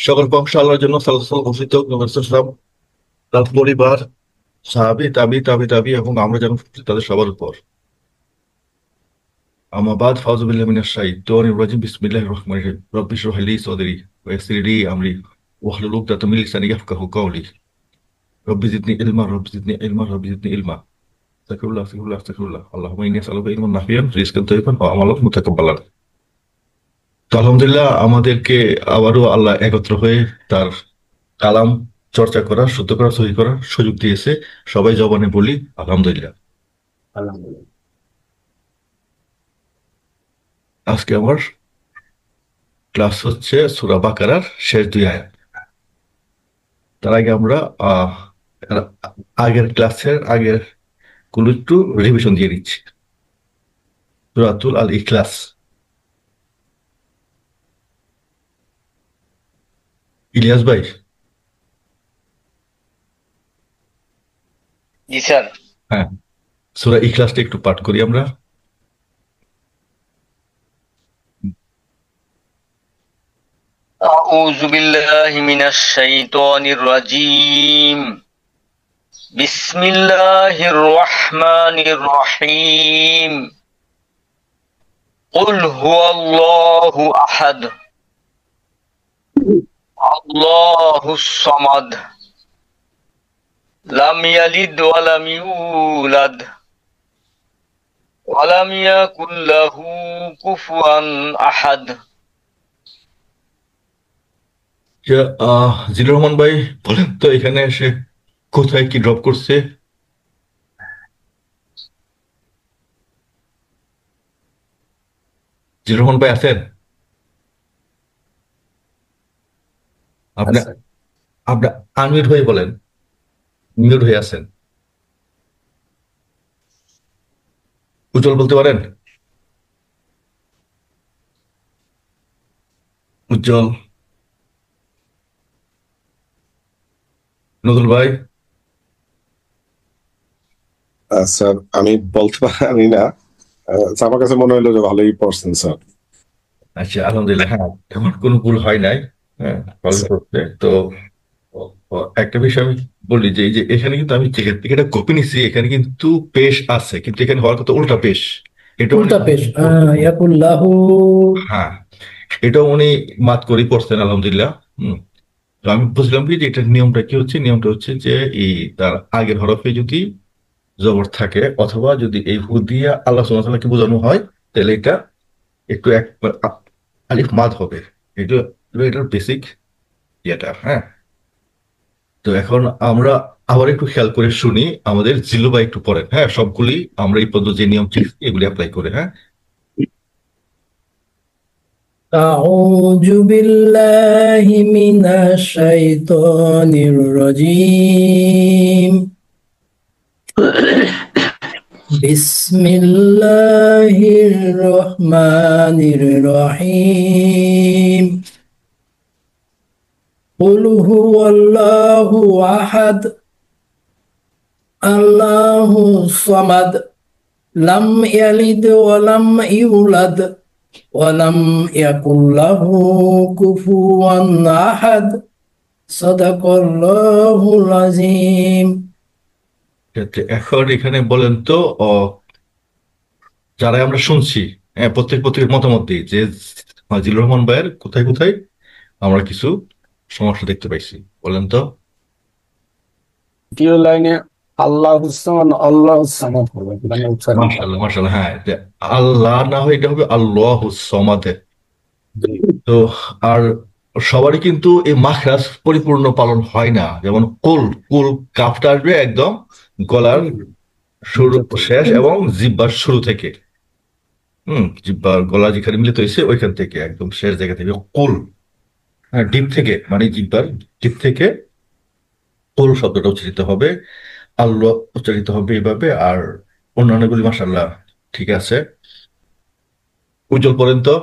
সকল প্রশংসা আল্লাহর জন্য। সাল্লাল্লাহু আলাইহি ওয়াসাল্লাম ঘোষিত নবী রাসূল সাল্লাল্লাহু আলাইহি ওয়াসাল্লাম, তার পরিবার, সাহাবী, তাবি এবং আমরা যেন তাদের সবার উপর। আম্মা বাদ, ফাউযু বিল্লাহি মিনাশ শাইতানির রাজিম। বিসমিল্লাহির রহমানির রহিম। রব্বি ইশরাহ লি সাদরি ওয়া ইয়াসসির লি আমরি ওয়াহলুল উকদাতাম মিন লিসানি ইয়াফকাহু কাওলি। রব্বি জিদনি ইলমা। আস্তাগফিরুল্লাহ, আস্তাগফিরুল্লাহ, আস্তাগফিরুল্লাহ। আল্লাহুম্মা ইন্নী আসআলুকা ইলমান নাফিয়ান, রিজকান তাইয়্যিবান ওয়া আমালান মুতাকাব্বালান। তো আলহামদুলিল্লাহ, আমাদেরকে আবারও আল্লাহ একত্র হয়ে তার কালাম চর্চা করার, শুদ্ধ করার, সহি করার সুযোগ দিয়েছে। সবাই জবানে বলি আলহামদুলিল্লাহ। আলহামদুলিল্লাহ। আজকে আমার ক্লাস হচ্ছে সূরা বাকারার শেষ দুই আয়াত। তার আগে আমরা আহ আগের ক্লাসের আগের গুলো একটু রিভিশন দিয়ে দিচ্ছি। সূরাতুল আল ইখলাস। ইলিয়াস ভাই। জি স্যার। হ্যাঁ, সূরা ইখলাসটা একটু পাঠ করি আমরা। আউযু বিল্লাহি মিনাশ শাইতানির রাজিম। বিসমিল্লাহির রহমানির রহিম। কুল হুয়াল্লাহু আহাদ, আল্লাহুস সামাদ, লাম ইয়ালিদ ওয়া লাম ইউলাদ ওয়া লাম ইয়াকুল লাহু কুফুয়ান আহাদ। জিলুর রহমান ভাই, বলেন তো এখানে এসে কোথায় কি ড্রপ করছে? জিলুর রহমান ভাই আছেন? আপনি আচ্ছা, আপনি আনমিউট হয়ে বলেন, মিউট হয়ে আছেন। উজ্জ্বল বলতে পারেন? উজ্জ্বল, নজরুল ভাই। স্যার আমি বলতে পারি না। আমার কাছে মনে হলো যে ভালোই পড়ছেন স্যার। আচ্ছা, আলহামদুলিল্লাহ। হ্যাঁ, তেমন কোনো ভুল হয় নাই। হ্যাঁ, ভালো স্যার, করছে তো। একটা বিষয় আমি বলি যে এই যে এখানে কিন্তু আমি যেখান থেকে এটা কপি নিচ্ছি, এখানে কিন্তু পেশ আছে, কিন্তু এখানে হওয়ার কথা উল্টা পেশ। এটা উনি, উল্টা পেশ। ইয়াকুল্লাহু। হ্যাঁ, এটা উনি মাত করেই পড়ছেন আলহামদুলিল্লাহ। হম। তো আমি বুঝলাম কি যে এটার নিয়মটা কি হচ্ছে। নিয়মটা হচ্ছে যে এই তার আগের হরফে যদি জবর থাকে, অথবা যদি এই হু দিয়া আল্লাহ সুবহানাহু ওয়া তাআলাকে বোঝানো হয়, তাহলে এটা একটু একবার আলিফ মাদ হবে। এটা এটার বেসিক ইয়েটা। হ্যাঁ, তো এখন আমরা আবার একটু খেয়াল করে শুনি। আমাদের জিল্লু ভাই একটু পড়েন। হ্যাঁ, সবগুলি আমরা এই পর্যন্ত যে নিয়ম ঠিক এগুলি অ্যাপ্লাই করে। হ্যাঁ। أعوذ بالله من الشيطان الرجيم. بسم الله الرحمن الرحيم. قل هو الله أحد، الله الصمد، لم يلد ولم يولد ولم يكن له كفوا أحد. صدق الله العظيم. এখন এখানে বলেন তো, যারা আমরা শুনছি, হ্যাঁ, প্রত্যেকের মতামত দিই যে জিল্লুর রহমান ভাইয়ের কোথায় কোথায় আমরা কিছু সমস্যা দেখতে পাইছি, বলেন তো। দ্বিতীয় লাইনে আল্লাহ আল্লাহ সামাদ হবে, মানে উচ্চারণটা। মাশাআল্লাহ, মাশাআল্লাহ। হ্যাঁ, যে আল্লাহ না হয় এটা হবে আল্লাহু সমাদ। জি। তো আর সবারই কিন্তু এই মাখরাজ পরিপূর্ণ পালন হয় না। যেমন কুল, কুল কাফটা আসবে একদম গলার শুরু, যত শেষ এবং জিহ্বার শুরু থেকে। জিহ্বার গলা যেখানে মিলিত হয়েছে ওইখান থেকে একদম শেষ জায়গা থেকে কুল। হ্যাঁ, ডিপ থেকে, মানে জিহ্বার ডিপ থেকে কুল শব্দটা উচ্চারিত হবে। আল্লাহ উচ্চারিত হবে এইভাবে। আর অন্যান্যগুলি মাশাআল্লাহ ঠিক আছে। উজ্জ্বল পড়েন তো।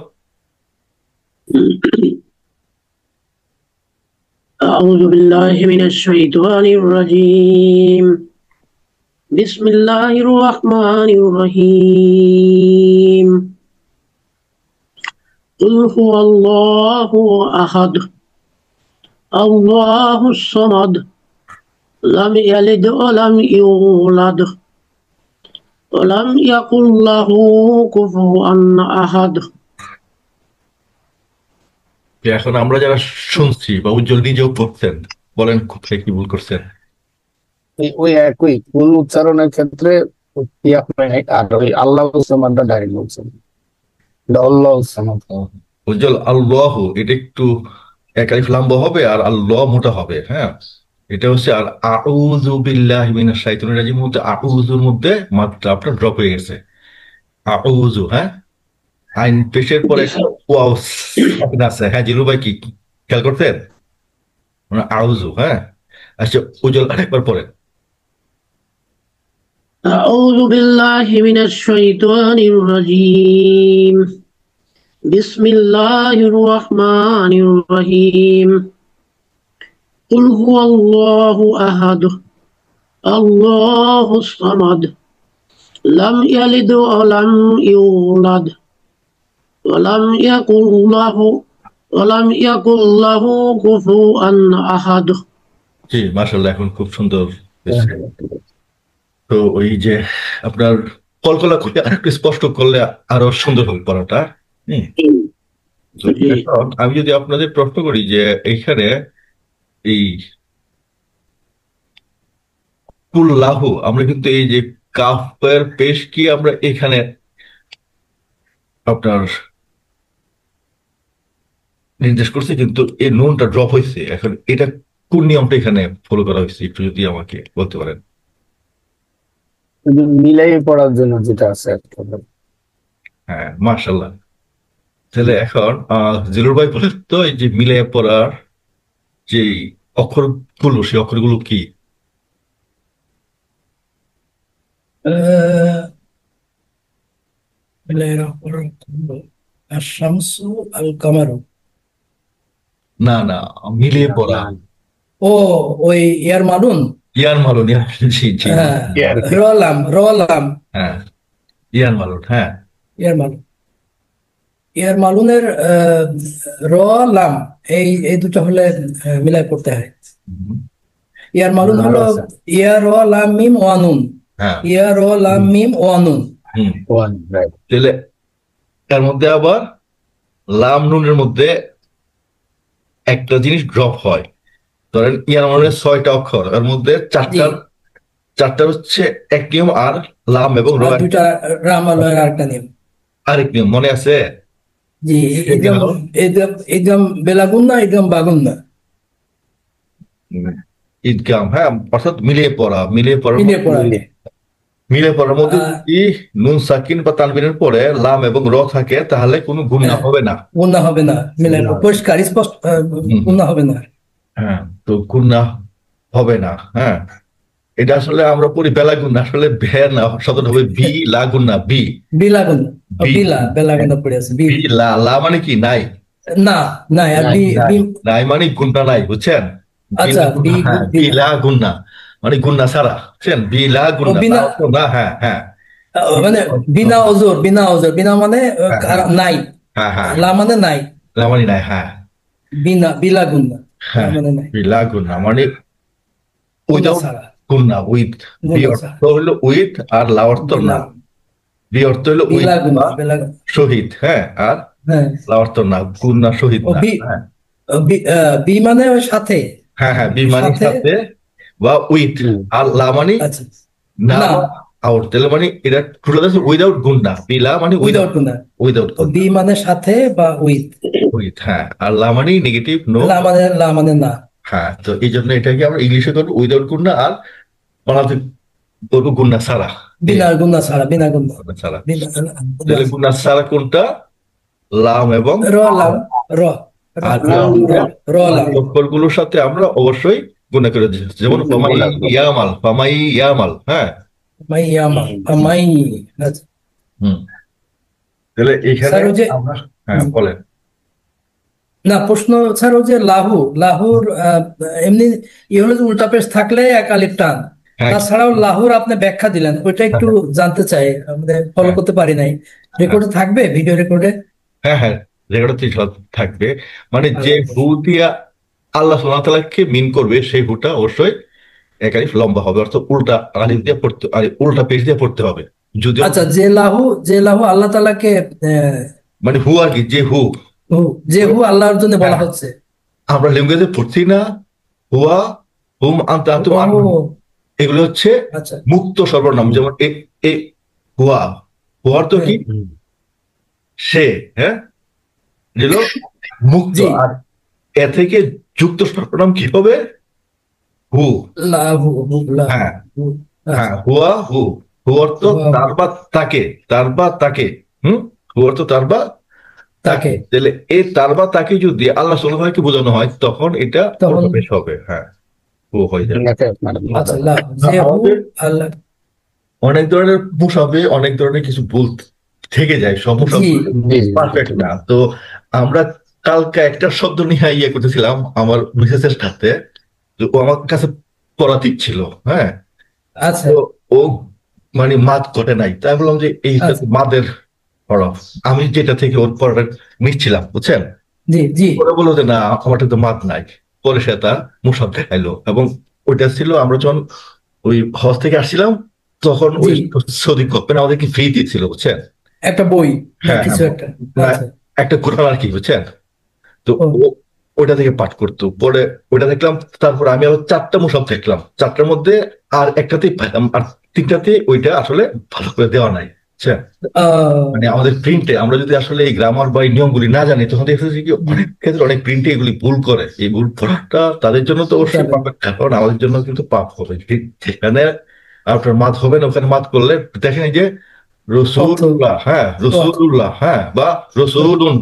أعوذ بالله من الشيطان الرجيم. بسم الله الرحمن الرحيم. قل هو الله أحد، الله الصمد لم يلد ولم يولد ولم يكن له كفوا أحد এখন আমরা যারা শুনছি বা উজ্জ্বল নিজেও পড়ছেন, বলেন কোথায় কি ভুল করছেন? ওই একই ভুল উচ্চারণের ক্ষেত্রে ইয়া হয় নাই, আর ওই আল্লাহ সামাদটা ডাইরেক্ট বলছেন, আল্লাহ সামাদ। উজ্জ্বল আল্লাহ, এটা একটু এক আলিফ লম্বা হবে আর আল্লাহ মোটা হবে। হ্যাঁ, এটা হচ্ছে আর আউযু বিল্লাহি মিনাশ শাইতানির রাজিম মধ্যে আউযুর মধ্যে মাত্রা আপনার ড্রপ হয়ে গেছে। আউযু, হ্যাঁ, আইন পেশের পরে ওয়াও সাকিন আছে। হ্যাঁ, জিলু ভাই কি খেয়াল করছেন? মানে আউযু, হ্যাঁ। আচ্ছা, উজ্জ্বল আরেকবার পরে। أعوذ بالله من الشيطان الرجيم بسم الله الرحمن الرحيم قل هو الله أحد الله الصمد لم يلد ولم يولد ولم يكن له كفوا أحد জি, মাশাআল্লাহ, এখন খুব সুন্দর হয়েছে। তো ওই যে আপনার কলকলা করে আরেকটু স্পষ্ট করলে আরো সুন্দর হবে পড়াটা। হুম। তো এখন আমি যদি আপনাদের প্রশ্ন করি যে এইখানে এই কুল্লাহু, আমরা কিন্তু এই যে কাফের পেশ কি আমরা এখানে আপনার নির্দেশ করছি, কিন্তু এই নুনটা ড্রপ হয়েছে। এখন এটা কোন নিয়মটা এখানে ফলো করা হয়েছে একটু যদি আমাকে বলতে পারেন। মিলাই পড়ার জন্য যেটা আছে একটা। হ্যাঁ, মাশাআল্লাহ। তাহলে এখন জিলুর ভাই বলেন তো, এই যে মিলাই পড়ার যে অক্ষরগুলো, সেই অক্ষরগুলো কি? আশ-শামসু আল-কামারু। না না, মিলিয়ে পড়া। ও, ওই ইয়ার মালুন। ইয়ান মালুন, জি জি। হ্যাঁ, রলাম। হ্যাঁ, ইয়ান মালুন, হ্যাঁ। ইয়ার মালুন, ইয়ার মালুনের র লাম, এই দুটো হলে মিলাই পড়তে হয়। ইয়ার মালুন হলো ইয়া র লাম মিম ওয়ানুন, হ্যাঁ, ইয়া র লাম মিম ওয়ানুন। তাহলে এর মধ্যে আবার লাম নুনের মধ্যে একটা জিনিস ড্রপ হয়। ধরেন ইয়ান মালুনের 6টা অক্ষর, এর মধ্যে চারটা হচ্ছে এক নিয়ম, আর লাম এবং র আর দুইটা রামালয়ের আরেকটা নিয়ম। আরেক নিয়ম, মনে আছে? জি, ইদগাম বেলাগুন্না, ইদগাম বাগুন্না। ঈদগাম, হ্যাঁ, অর্থাৎ মিলিয়ে পড়া। মিলিয়ে পড়া। মিলিয়ে পড়ার মধ্যে যদি নুন সাকিন বা তানবিনের পরে লাম এবং র থাকে, তাহলে কোনো গুণা হবে না। গুণা হবে না, মিলাই পরিষ্কার স্পষ্ট, গুণা হবে না। হ্যাঁ, তো গুণা হবে না। হ্যাঁ, এটা আসলে আমরা পড়ি বেলা গুণা, আসলে বে না, শব্দটা হবে বি লা গুণা, বি বিলাগুন্না, বেলাগুন্না পড়ে আছে। বি লা, লা মানে কি নাই, না নাই, আর নাই মানে গুণা নাই, বুঝছেন? আচ্ছা, বিলা গুণা মানে গুণা ছাড়া, বুঝছেন? বিলা গুণা না, হ্যাঁ হ্যাঁ, মানে বিনা ওজোর, বিনা মানে নাই, হ্যাঁ হ্যাঁ, লা মানে নাই, লা মানে নাই, হ্যাঁ, বিলাগুন্না হ্যাঁ, মানে নাই, বিলা গুণা মানে উইদাউট ছাড়া, গুণা, উইথ। বি অর্থ হলো উইথ, আর লা অর্থ না। বি অর্থ হলো উইথ বা শহীদ, হ্যাঁ, আর লা অর্থ না, গুণা শহীদ না। বি মানে সাথে, হ্যাঁ হ্যাঁ, বি মানে সাথে বা উইথ, আর লা মানে না, আউট। তাহলে মানে এটা টোটাল আছে উইদাউট গুণা। বিলা মানে উইদাউট গুণা, উইদাউট, বি মানে সাথে বা উইথ, হ্যাঁ, আর লা মানে নেগেটিভ, নো, লা মানে না। হ্যাঁ, তো এই জন্য এটাকে আমরা ইংলিশে করবো উইদাউট গুণা, আর বাংলাতে বলবো গুণা ছাড়া, বিনা গুণা ছাড়া, বিনা গুণা ছাড়া। তাহলে গুণা ছাড়া কোনটা? লাম এবং র অক্ষরগুলোর সাথে আমরা অবশ্যই গুণা করে দিচ্ছি, যেমন ফামাই ইয়ামাল, হ্যাঁ। তাহলে এইখানে হ্যাঁ বলেন। না, প্রশ্ন ছাড়াও যে লাহুর এমনি হলো যে উল্টা পেশ থাকলে এক আলিফ টান, তাছাড়াও লাহুর আপনি ব্যাখ্যা দিলেন, ওইটা একটু জানতে চাই, আমাদের ফলো করতে পারি নাই। রেকর্ডে থাকবে, ভিডিও রেকর্ডে? হ্যাঁ হ্যাঁ, রেকর্ডে থাকবে। মানে যে হু দিয়া আল্লাহ সুবহানাহু ওয়া তাআলাকে মিন করবে সেই হুটা অবশ্যই এক আলিফ লম্বা হবে, অর্থাৎ উল্টা আলিফ দিয়ে পড়তে, উল্টা পেজ দিয়ে পড়তে হবে। যদিও আচ্ছা, যে লাহু আল্লাহ তাআলাকে মানে হু আর কি, যে হু, যে হু আল্লাহর জন্য বলা হ্যাঁ, হচ্ছে। আমরা ল্যাঙ্গুয়েজে পড়ছি না, হুয়া, হুম, আনতা, আনতুম, ও আনহুম, এগুলো হচ্ছে আচ্ছা। মুক্ত সর্বনাম। যেমন এ হুয়া, হুয়ার তো কি সে, হ্যাঁ, যেগুলো মুক্ত। জি, আর এ থেকে যুক্ত সর্বনাম কি হবে? হু। লাহু হ্যাঁ, হু। হ্যাঁ, আচ্ছা, হুয়া হু। হু অর্থ হুয়া হু, তার বা তাকে, তার বা তাকে। হু অর্থ তার বা তাকে। তাকে। তাহলে এই তার বা তাকে যদি আল্লাহ সুবহানাহু বোঝানো হয় তখন এটা তখন প্রথমে হবে, হ্যাঁ, হু হয়ে যাবে। আচ্ছা, যে হু আমাদের আল্লাহ। অনেক ধরনের মুসাফে অনেক ধরনের কিছু ভুল থেকে যায়, সব জি, মুসাফে পারফেক্ট না। তো আমরা কালকে একটা শব্দ নিয়ে ইয়ে করতেছিলাম আমার মিসেসের সাথে, তো ও আমার কাছে পড়াতে ছিল, হ্যাঁ, আচ্ছা তো ও মানে মাদ ঘটে নাই, তাই বললাম যে এইটা তো আচ্ছা। মাদের হরফ। আমি যেটা থেকে ওর পড়াটা নিচ্ছিলাম, বুঝছেন, জি জি। পরে বললো যে না আমারটা তো মাদ নাই। পরে সে তার মুসাফ দেখাইলো, এবং ওইটা ছিল আমরা যখন ওই হজ থেকে আসছিলাম তখন ওই জি, সৌদি গভর্নমেন্ট আমাদেরকে ফ্রি দিচ্ছিল, বুঝছেন। একটা বই বা হ্যাঁ, হ্যাঁ, কিছু একটা। প্রায় আচ্ছা। একটা কোরআন আর কি, বুঝছেন। তো ও ও ওইটা থেকে পাঠ করতো, পরে ওইটা দেখলাম, তারপর আমি আবার 4টা মুসাফ দেখলাম, 4টার মধ্যে আর একটাতেই পাইলাম, আর 3টাতে ওইটা আসলে ভালো করে দেওয়া নাই, বুঝছেন। মানে আমাদের প্রিন্টে আমরা যদি আসলে এই গ্রামার বা এই নিয়মগুলি না জানি তখন দেখতেছি কি অনেক ক্ষেত্রে অনেক প্রিন্টে এগুলি ভুল করে। এই ভুল করাটা তাদের জন্য তো অবশ্যই তাহলে পাপ, কারণ আমাদের জন্য কিন্তু পাপ হবে। যেখানে আপনার মাত হবে না ওখানে মাত করলে দেখেন এই যে অর্থ রসুল্লাহ, হ্যাঁ, অর্থ রসুল্লাহ, হ্যাঁ, বা রসুলুন,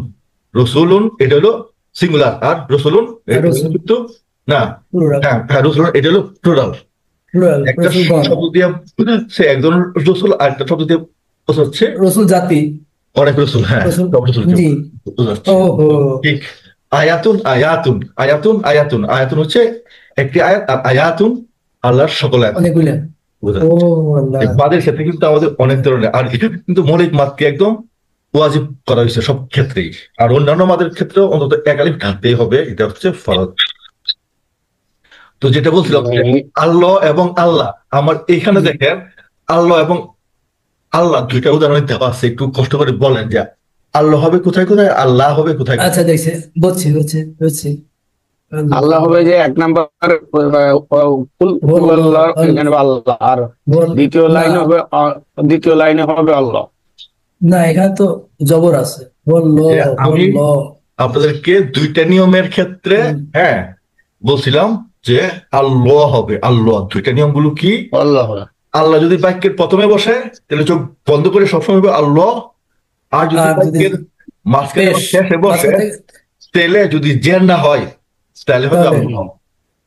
রসুলুন এটা হলো সিঙ্গুলার, আর রসুলুন এটা হলো রসুল কিন্তু না, প্লুরাল। হ্যাঁ, হ্যাঁ, রসুলুন এটা হলো প্লুরাল। প্লুরাল একটা রসুলগণ। শব্দ দিয়ে সে একজন রসুল, আর একটা শব্দ দিয়ে বোঝাচ্ছে রসুল জাতি। অনেক রসুল, হ্যাঁ, রসুল। সব রসুলকে জি। বোঝাচ্ছে। ওহো। ঠিক। আয়াতুন, আয়াতুন, আয়াতুন, আয়াতুন, আয়াতুন হচ্ছে একটি আয়াত, আর আয়াতুন আল্লাহর সকল আয়াত অনেকগুলো। ও বোঝাচ্ছে। আল্লাহ। এই মাদের ক্ষেত্রে কিন্তু আমাদের অনেক ধরনের, আর এটা কিন্তু মৌলিক মাদকে একদম ওয়াজিব করা হয়েছে সব ক্ষেত্রেই। আর অন্যান্য মাদের ক্ষেত্রেও অন্তত এক আলিফ ঢালতেই হবে, এটা হচ্ছে ফরজ। তো যেটা বলছিলাম যে আল্লাহ এবং আল্লাহ, আমার এখানে জি। দেখেন আল্লাহ এবং আল্লাহ দুইটা উদাহরণ দেওয়া আছে, একটু কষ্ট করে বলেন যে আল্লাহ হবে কোথায় কোথায়, আল্লাহ হবে কোথায় কোথায়। আচ্ছা, দেখছি, বুঝছি বুঝছি বুঝছি। আল্লাহ হবে যে 1 নাম্বার আল্লাহ, এখানে আল্লাহ, আর দ্বিতীয় না লাইন হবে দ্বিতীয় লাইনে হবে আল্লাহ। না, এখানে তো জবর আছে। বলল যে আমি বলল। আপনাদেরকে দুইটা নিয়মের ক্ষেত্রে, হ্যাঁ, বলছিলাম যে আল্লাহ হবে, আল্লাহ দুইটা নিয়মগুলো কি? আল্লাহ হবে। আল্লাহ যদি বাক্যের প্রথমে বসে তাহলে চোখ বন্ধ করে সবসময় হবে আল্লাহ, আর যদি আর যদি বাক্যের মাঝখানে বা পেশ শেষে বসে মাঝখান থেকে, তাহলে যদি জের না হয় তাহলে হবে তাহলে আল্লাহ,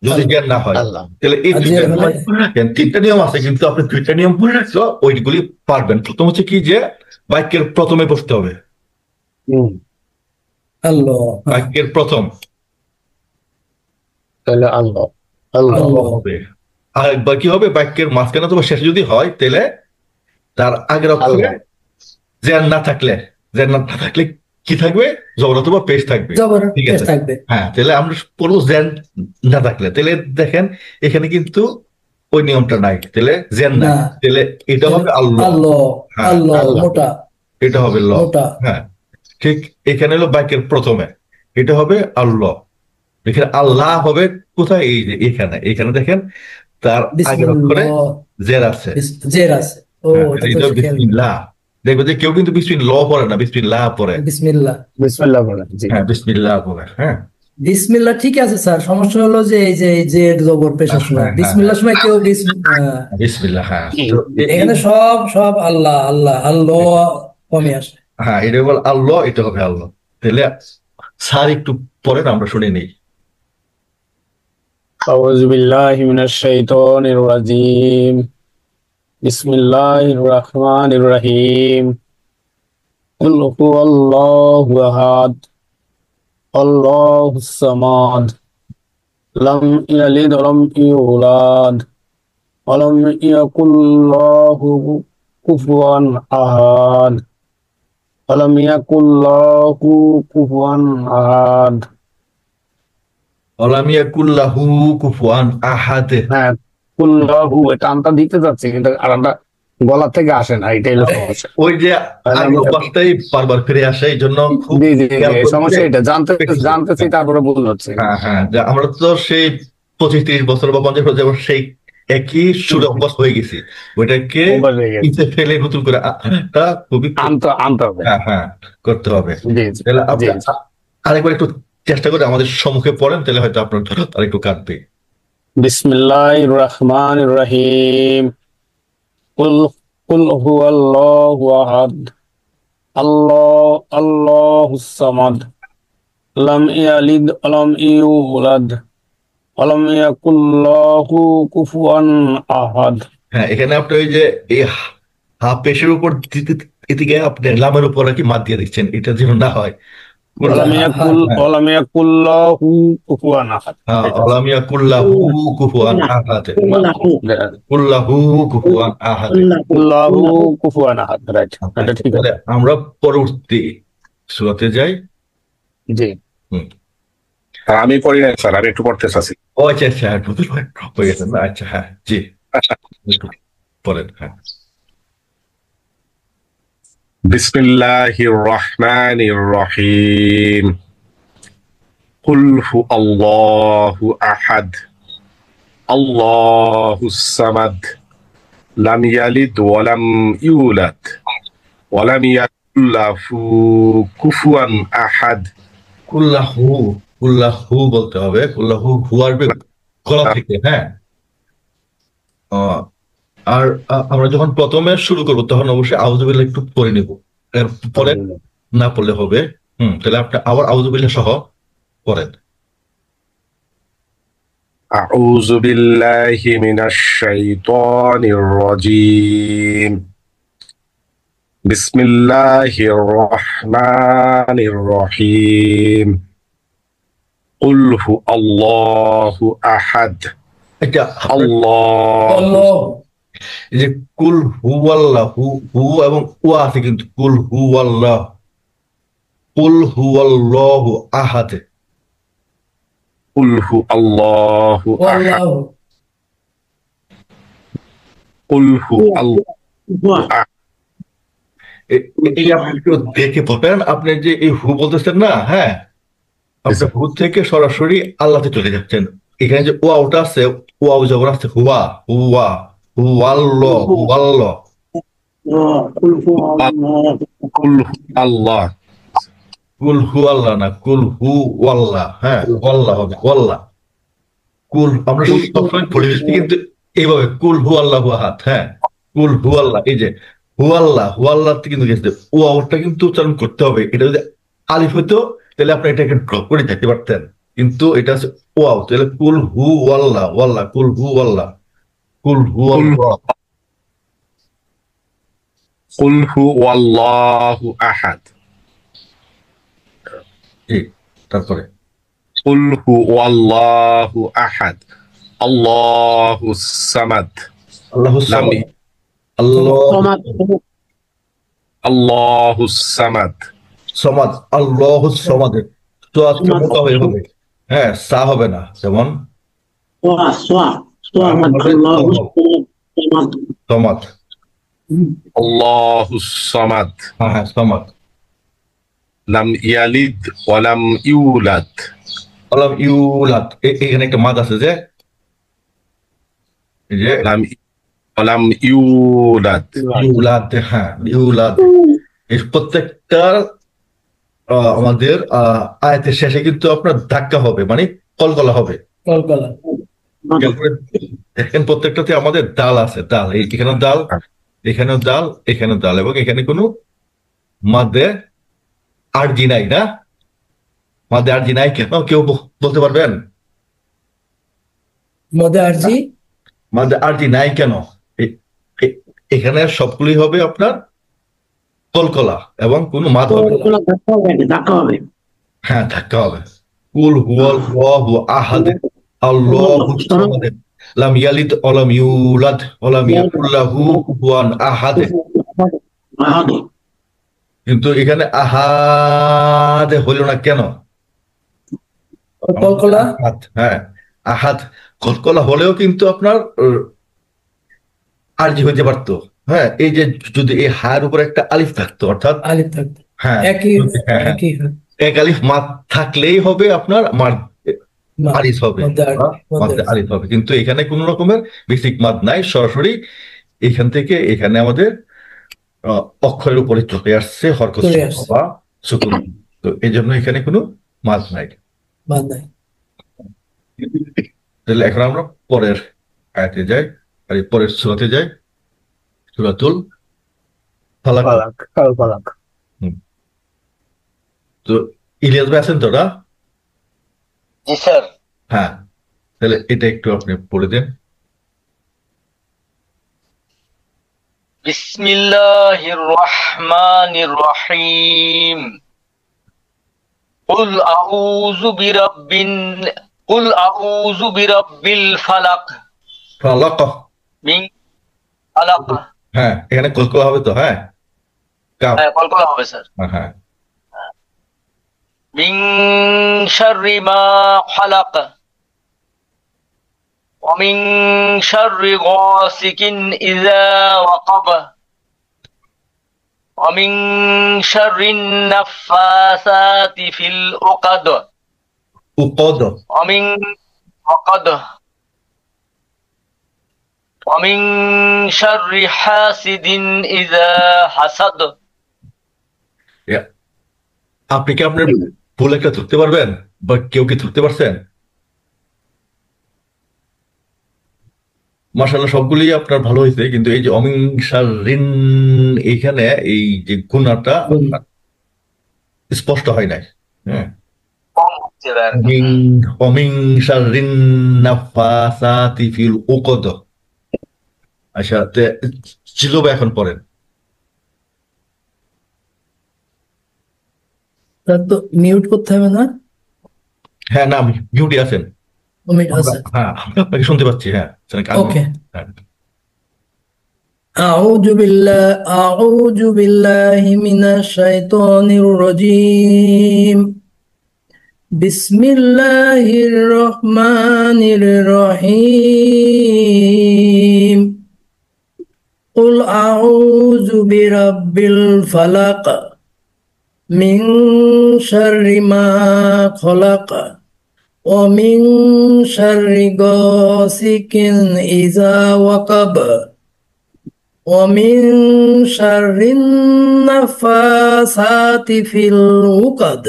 যদি আল্লাহ। জের না হয় আল্লাহ। তাহলে এই আর যে দুইটা নিয়ম হলে পড়ে রাখেন। 3টা নিয়ম আছে কিন্তু আপনি 2টা নিয়ম পড়ে রাখলে ওইগুলি পারবেন। প্রথম হচ্ছে কি যে বাক্যের প্রথমে বসতে হবে, হুম, আল্লাহ। হ্যাঁ, বাক্যের প্রথম তাহলে আল্লাহ আল্লাহ। আল্লাহ আল্লাহ। হবে। আর একবার কি হবে বাক্যের মাঝখানে অথবা শেষে যদি হয় তাহলে তার আগের অক্ষরে আল্লাহ। জের না থাকলে, জের না থাকলে কি থাকবে? জবর অথবা পেশ থাকবে, জবর ঠিক পেশ আছে। থাকবে। হ্যাঁ, তাহলে আমরা পড়বো জেন না থাকলে, তাহলে দেখেন এখানে কিন্তু ওই নিয়মটা নাই, তাহলে জেন নাই, না, তাহলে এটা তাহলে হবে আল্লাহ। আল্লাহ। হ্যাঁ, আল্লাহ আল্লাহ। মোটা। এটা হবে ল। মোটা। হ্যাঁ, ঠিক। এখানে হলো বাক্যের প্রথমে, এটা হবে আল্লাহ। এখানে আল্লাহ হবে কোথায়? এই যে এখানে, এখানে দেখেন তার আগের অক্ষরে বিসমিল্লাহ। জের আছে। জের আছে। ও, হ্যাঁ, এটা তো এটা খেয়াল করি। বিসমিল্লাহ। দেখবে যে কেউ কিন্তু বিসমিল্লাহ পড়ে না, বিসমিল্লাহ পড়ে। বিসমিল্লাহ। বিসমিল্লাহ বলেন। জি। হ্যাঁ, বিসমিল্লাহ পড়ে, হ্যাঁ। বিসমিল্লাহ ঠিক আছে স্যার, সমস্যা হলো যে এই যে জবর পেশার সময় হ্যাঁ, হ্যাঁ, হ্যাঁ, বিসমিল্লাহ সময় কেউ বিসমিল্লাহ, হ্যাঁ। তো এখানে সব সব আল্লাহ আল্লাহ আল্লাহ কমে আসে। হ্যাঁ, এটা বল আল্লাহ, এটা হবে আল্লাহ। তাহলে স্যার একটু পরে আমরা শুনে নেই। আউযু বিল্লাহি মিনাশ শাইতানির রাজিম। বিসমিল্লাহির রহমানির রহিম। কুল হুয়াল্লাহু আহাদ, আল্লাহুস সামাদ, লাম ইয়ালিদ ওয়া লাম ইউলাদ, ওয়া লাম ইয়াকুল লাহু কুফুয়ান আহাদ, ওয়া লাম ইয়াকুল লাহু কুফুয়ান আহাদ। ওয়ালাম ইয়াকুল লাহু কুফুয়ান আহাদ। হ্যাঁ, কুল্লাহু, এটা টানটা দিতে যাচ্ছে কিন্তু টানটা গলা থেকে আসে না, এটাই হলো সমস্যা। ওই যে তাহলে আগের অভ্যাসটাই বারবার ফিরে আসে, এই জন্য খুব জি জি জি, খেয়াল করে সমস্যা এটা দেখছি। জানতেছি তারপরে ভুল হচ্ছে। হ্যাঁ হ্যাঁ, যে আমরা তো সেই 25-30 বছর বা 50 বছর যাবত সেই একই সুরে অভ্যাস হয়ে গেছি, ওইটাকে অভ্যাস হয়ে গেছে, নিচে ফেলে নতুন করে টা খুবই আনতে হবে। হ্যাঁ হ্যাঁ করতে হবে। জি জি তাহলে আপনি জি জি। আরেকবার একটু চেষ্টা করে আমাদের সম্মুখে পড়েন, তাহলে হয়তো আপনার আর একটু কাটবে। বিসমিল্লাহির রহমানির রহিম। কুল কুল হুয়াল্লাহু আহাদ, আল্লাহুস সামাদ, লাম ইয়ালিদ ওয়া লাম ইউলাদ ওয়া লাম ইয়াকুল লাহু কুফুয়ান আহাদ। হ্যাঁ, এখানে আপনি ওই যে এই হাফ পেশের উপর এদিকে আপনি লামের উপর আর কি মাত দিয়ে দিচ্ছেন, এটা যেন না হয়। ওয়া লাম ইয়াকুল লাহু কুফুয়ান আহাদ। হ্যাঁ, এটা অলামিয়া কুল্লাহু কুফুয়ান আহাদ, কুল্লাহু কুফুয়ান আহাদ। কুল্লাহু কুফুয়ান আহাদ, রাইট, এটা ঠিক তাহলে আছে। আমরা পরবর্তী সূরাতে যাই। জি, আমি পড়ি নাই স্যার, আমি একটু পড়তে চাচ্ছি। ও আচ্ছা আচ্ছা, হ্যাঁ, নতুন হয়ে গেছে না, আচ্ছা হ্যাঁ জি, একটু বলেন। হ্যাঁ, বিসমিল্লাহির রহমানির রহিম। কুল হু আল্লাহু আহাদ, আল্লাহুস সামাদ, লাম ইয়ালিদ ওয়া লাম ইউলাদ ওয়া লাম ইয়াকুল লাহু কুফুয়ান আহাদ। কুল্লাহু, কুল্লাহু বলতে হবে, কুল্লাহু হু আসবে গলা থেকে। হ্যাঁ, আর আমরা যখন প্রথমে শুরু করবো তখন অবশ্যই আউযুবিল্লাহ একটু পড়ে নিব, এরপরে না পড়লে হবে। তাহলে আপনি আবার আউযুবিল্লাহ সহ পড়েন। আউযু বিল্লাহি মিনাশ শাইতানির রাজীম। বিসমিল্লাহির রহমানির রহিম। কুল হু আল্লাহু আহাদ, এটা আল্লাহ। এই যে কুল হু আল্লাহু, হু এবং ও আছে কিন্তু, কুল হু আল্লাহ, কুল হু আল্লাহু আহাদ। কুল হু আল্লাহু আহাদ, কুল হু আল্লাহু আহাদ। এই আপনি একটু দেখে পড়েন। আপনি যে এই হু বলতেছেন না, হ্যাঁ, আপনি হু থেকে সরাসরি আল্লাহতে চলে যাচ্ছেন। এখানে যে ওটা আছে, ওয়াও জবর আছে, হুয়া হুয়া হুয়াল্লাহ হুয়াল্লাহ। কুল হু আল্লাহ, কুল হু আল্লাহ না, কুল হু ওয়াল্লাহ। হ্যাঁ, ওয়াল্লাহ হবে, ওয়াল্লাহ। কুল আমরা সবসময় পড়ে দিচ্ছি কিন্তু এইভাবে, কুল হু আল্লাহ আহাদ। হ্যাঁ, কুল হু আল্লাহ, এই যে হু আল্লাহ, হু আল্লাহ কিন্তু গেছে, ওটা কিন্তু উচ্চারণ করতে হবে। এটা যদি আলিফ হতো তাহলে আপনি এটাকে ড্রপ করে যেতে পারতেন, কিন্তু এটা আছে ওয়াও, তাহলে কুল হু ওয়াল্লাহ, ওয়াল্লাহ, কুল হু ওয়াল্লাহ, কুল হু আল্লাহ। কুল হু আল্লাহু আহাদ। জি, তারপরে কুল হু আল্লাহু আহাদ, আল্লাহুস সামাদ, আল্লাহু সামাদ, আল্লাহ আল্লাহুস সামাদ। সমাদ, আল্লাহু সমাদ। তো আজকে মোটা হয়ে হবে, হ্যাঁ, সা হবে না, যেমন সমাদ, আল্লাহুস সামাদ, হ্যাঁ হ্যাঁ সমাদ। লাম ইয়ালিদ ওয়া লাম ইউলাদ। আল্লাহ ইউলাদ, এখানে একটা মাদ আছে যে, এই যে লাম ইউলাদ। ইউলাদ, হ্যাঁ ইউলাদ। এই প্রত্যেকটা আমাদের আয়াতের শেষে কিন্তু আপনার ধাক্কা হবে, মানে কলকলা হবে। দেখেন প্রত্যেকটাতে আমাদের দাল আছে, দাল, এখানেও দাল, এখানেও দাল, এখানেও দাল, এবং এখানে কোনো মাদে আরজি নাই না। মাদে আরজি নাই কেন, কেউ বলতে পারবেন? মাদে আরজি, মাদে আরজি নাই কেন? এখানে সবগুলি হবে আপনার কলকলা, এবং কোনো মাদ হবে না। ধাক্কা হবে। হ্যাঁ, ধাক্কা হবে। কুল হুয়াল্লাহু আহাদ, আল্লাহু সামাদ, লাম ইয়ালিদ ওয়া লাম ইউলাদ ওয়া লাম ইয়াকুল লাহু কুফুয়ান আহাদ। কিন্তু এখানে আহাদ হইল না কেন? কলকলা। আহাদ, হ্যাঁ আহাদ কলকলা হলেও কিন্তু আপনার আরজি হইতে পারতো। হ্যাঁ, এই যে যদি এই হার উপরে একটা আলিফ থাকতো, অর্থাৎ আলিফ থাকতো, হ্যাঁ একই হ্যাঁ হ্যাঁ একই এক আলিফ মাদ থাকলেই হবে আপনার মাদ, আলিফ হবে মধ্যে বা মধ্যে মাদ্দে আলিফ হবে, কিন্তু এখানে কোনো রকমের বেসিক মাদ নাই, সরাসরি এখান থেকে এখানে আমাদের অক্ষরের উপরে চলে আসছে হরকত চলে আসছে, বা সুকুন। তো এই জন্য এখানে কোনো মাদ নাই। মাদ নাই। তাহলে এখন আমরা পরের আয়াতে যাই, আর এই পরের সূরাতে যাই, সূরাতুল ফালাক। ফালাক, কাল ফালাক। হুম। তো ইলিয়াস ভাই আছেন তো না? জি স্যার। হ্যাঁ, তাহলে এটা একটু আপনি পড়ে দেন। বিসমিল্লাহির রহমানির রহিম। কুল আউযু বিরাব্বিন কুল আউযু বিরাব্বিল ফালাক ফালাক, মিন ফালাক। হ্যাঁ এখানে কলকলা হবে তো, হ্যাঁ কাফ, হ্যাঁ, কলকলা হবে স্যার। হ্যাঁ হ্যাঁ মিন শাররি মা খালাক ওয়া মিন শাররি গাসিকিন ইযা ওয়াকাব ওয়া মিন শাররিন নাফাসাতি ফিল উকাদ উকদ, ওয়া মিন উকাদ ওয়া মিন শাররি হাসিদিন ইযা হাসাদ। আপনি কি আপনার ভুল একটা ধরতে পারবেন, বা কেউ কি ধরতে পারছেন? মাশাআল্লাহ সবগুলি আপনার ভালো হয়েছে, কিন্তু এই যে অমিংসার ঋণ, এইখানে এই যে গুণাটা স্পষ্ট হয় নাই। হ্যাঁ, কম হচ্ছে আর কি। অমিংসার ঋণ নাফাসাতি ফিল উকদ। আচ্ছা, ছিল বা এখন পড়েন। তার তো মিউট করতে হবে না? হ্যাঁ, না মিউটে আছেন। মিউট আছে, হ্যাঁ, আমি আপনাকে শুনতে পাচ্ছি। হ্যাঁ, ওকে। হ্যাঁ। أعوذ بالله من الشيطان الرجيم. بسم الله الرحمن الرحيم. قل أعوذ برب الفلق من شر ما خلق ومن شر غاسق إذا وقب ومن شر النفاثات في العقد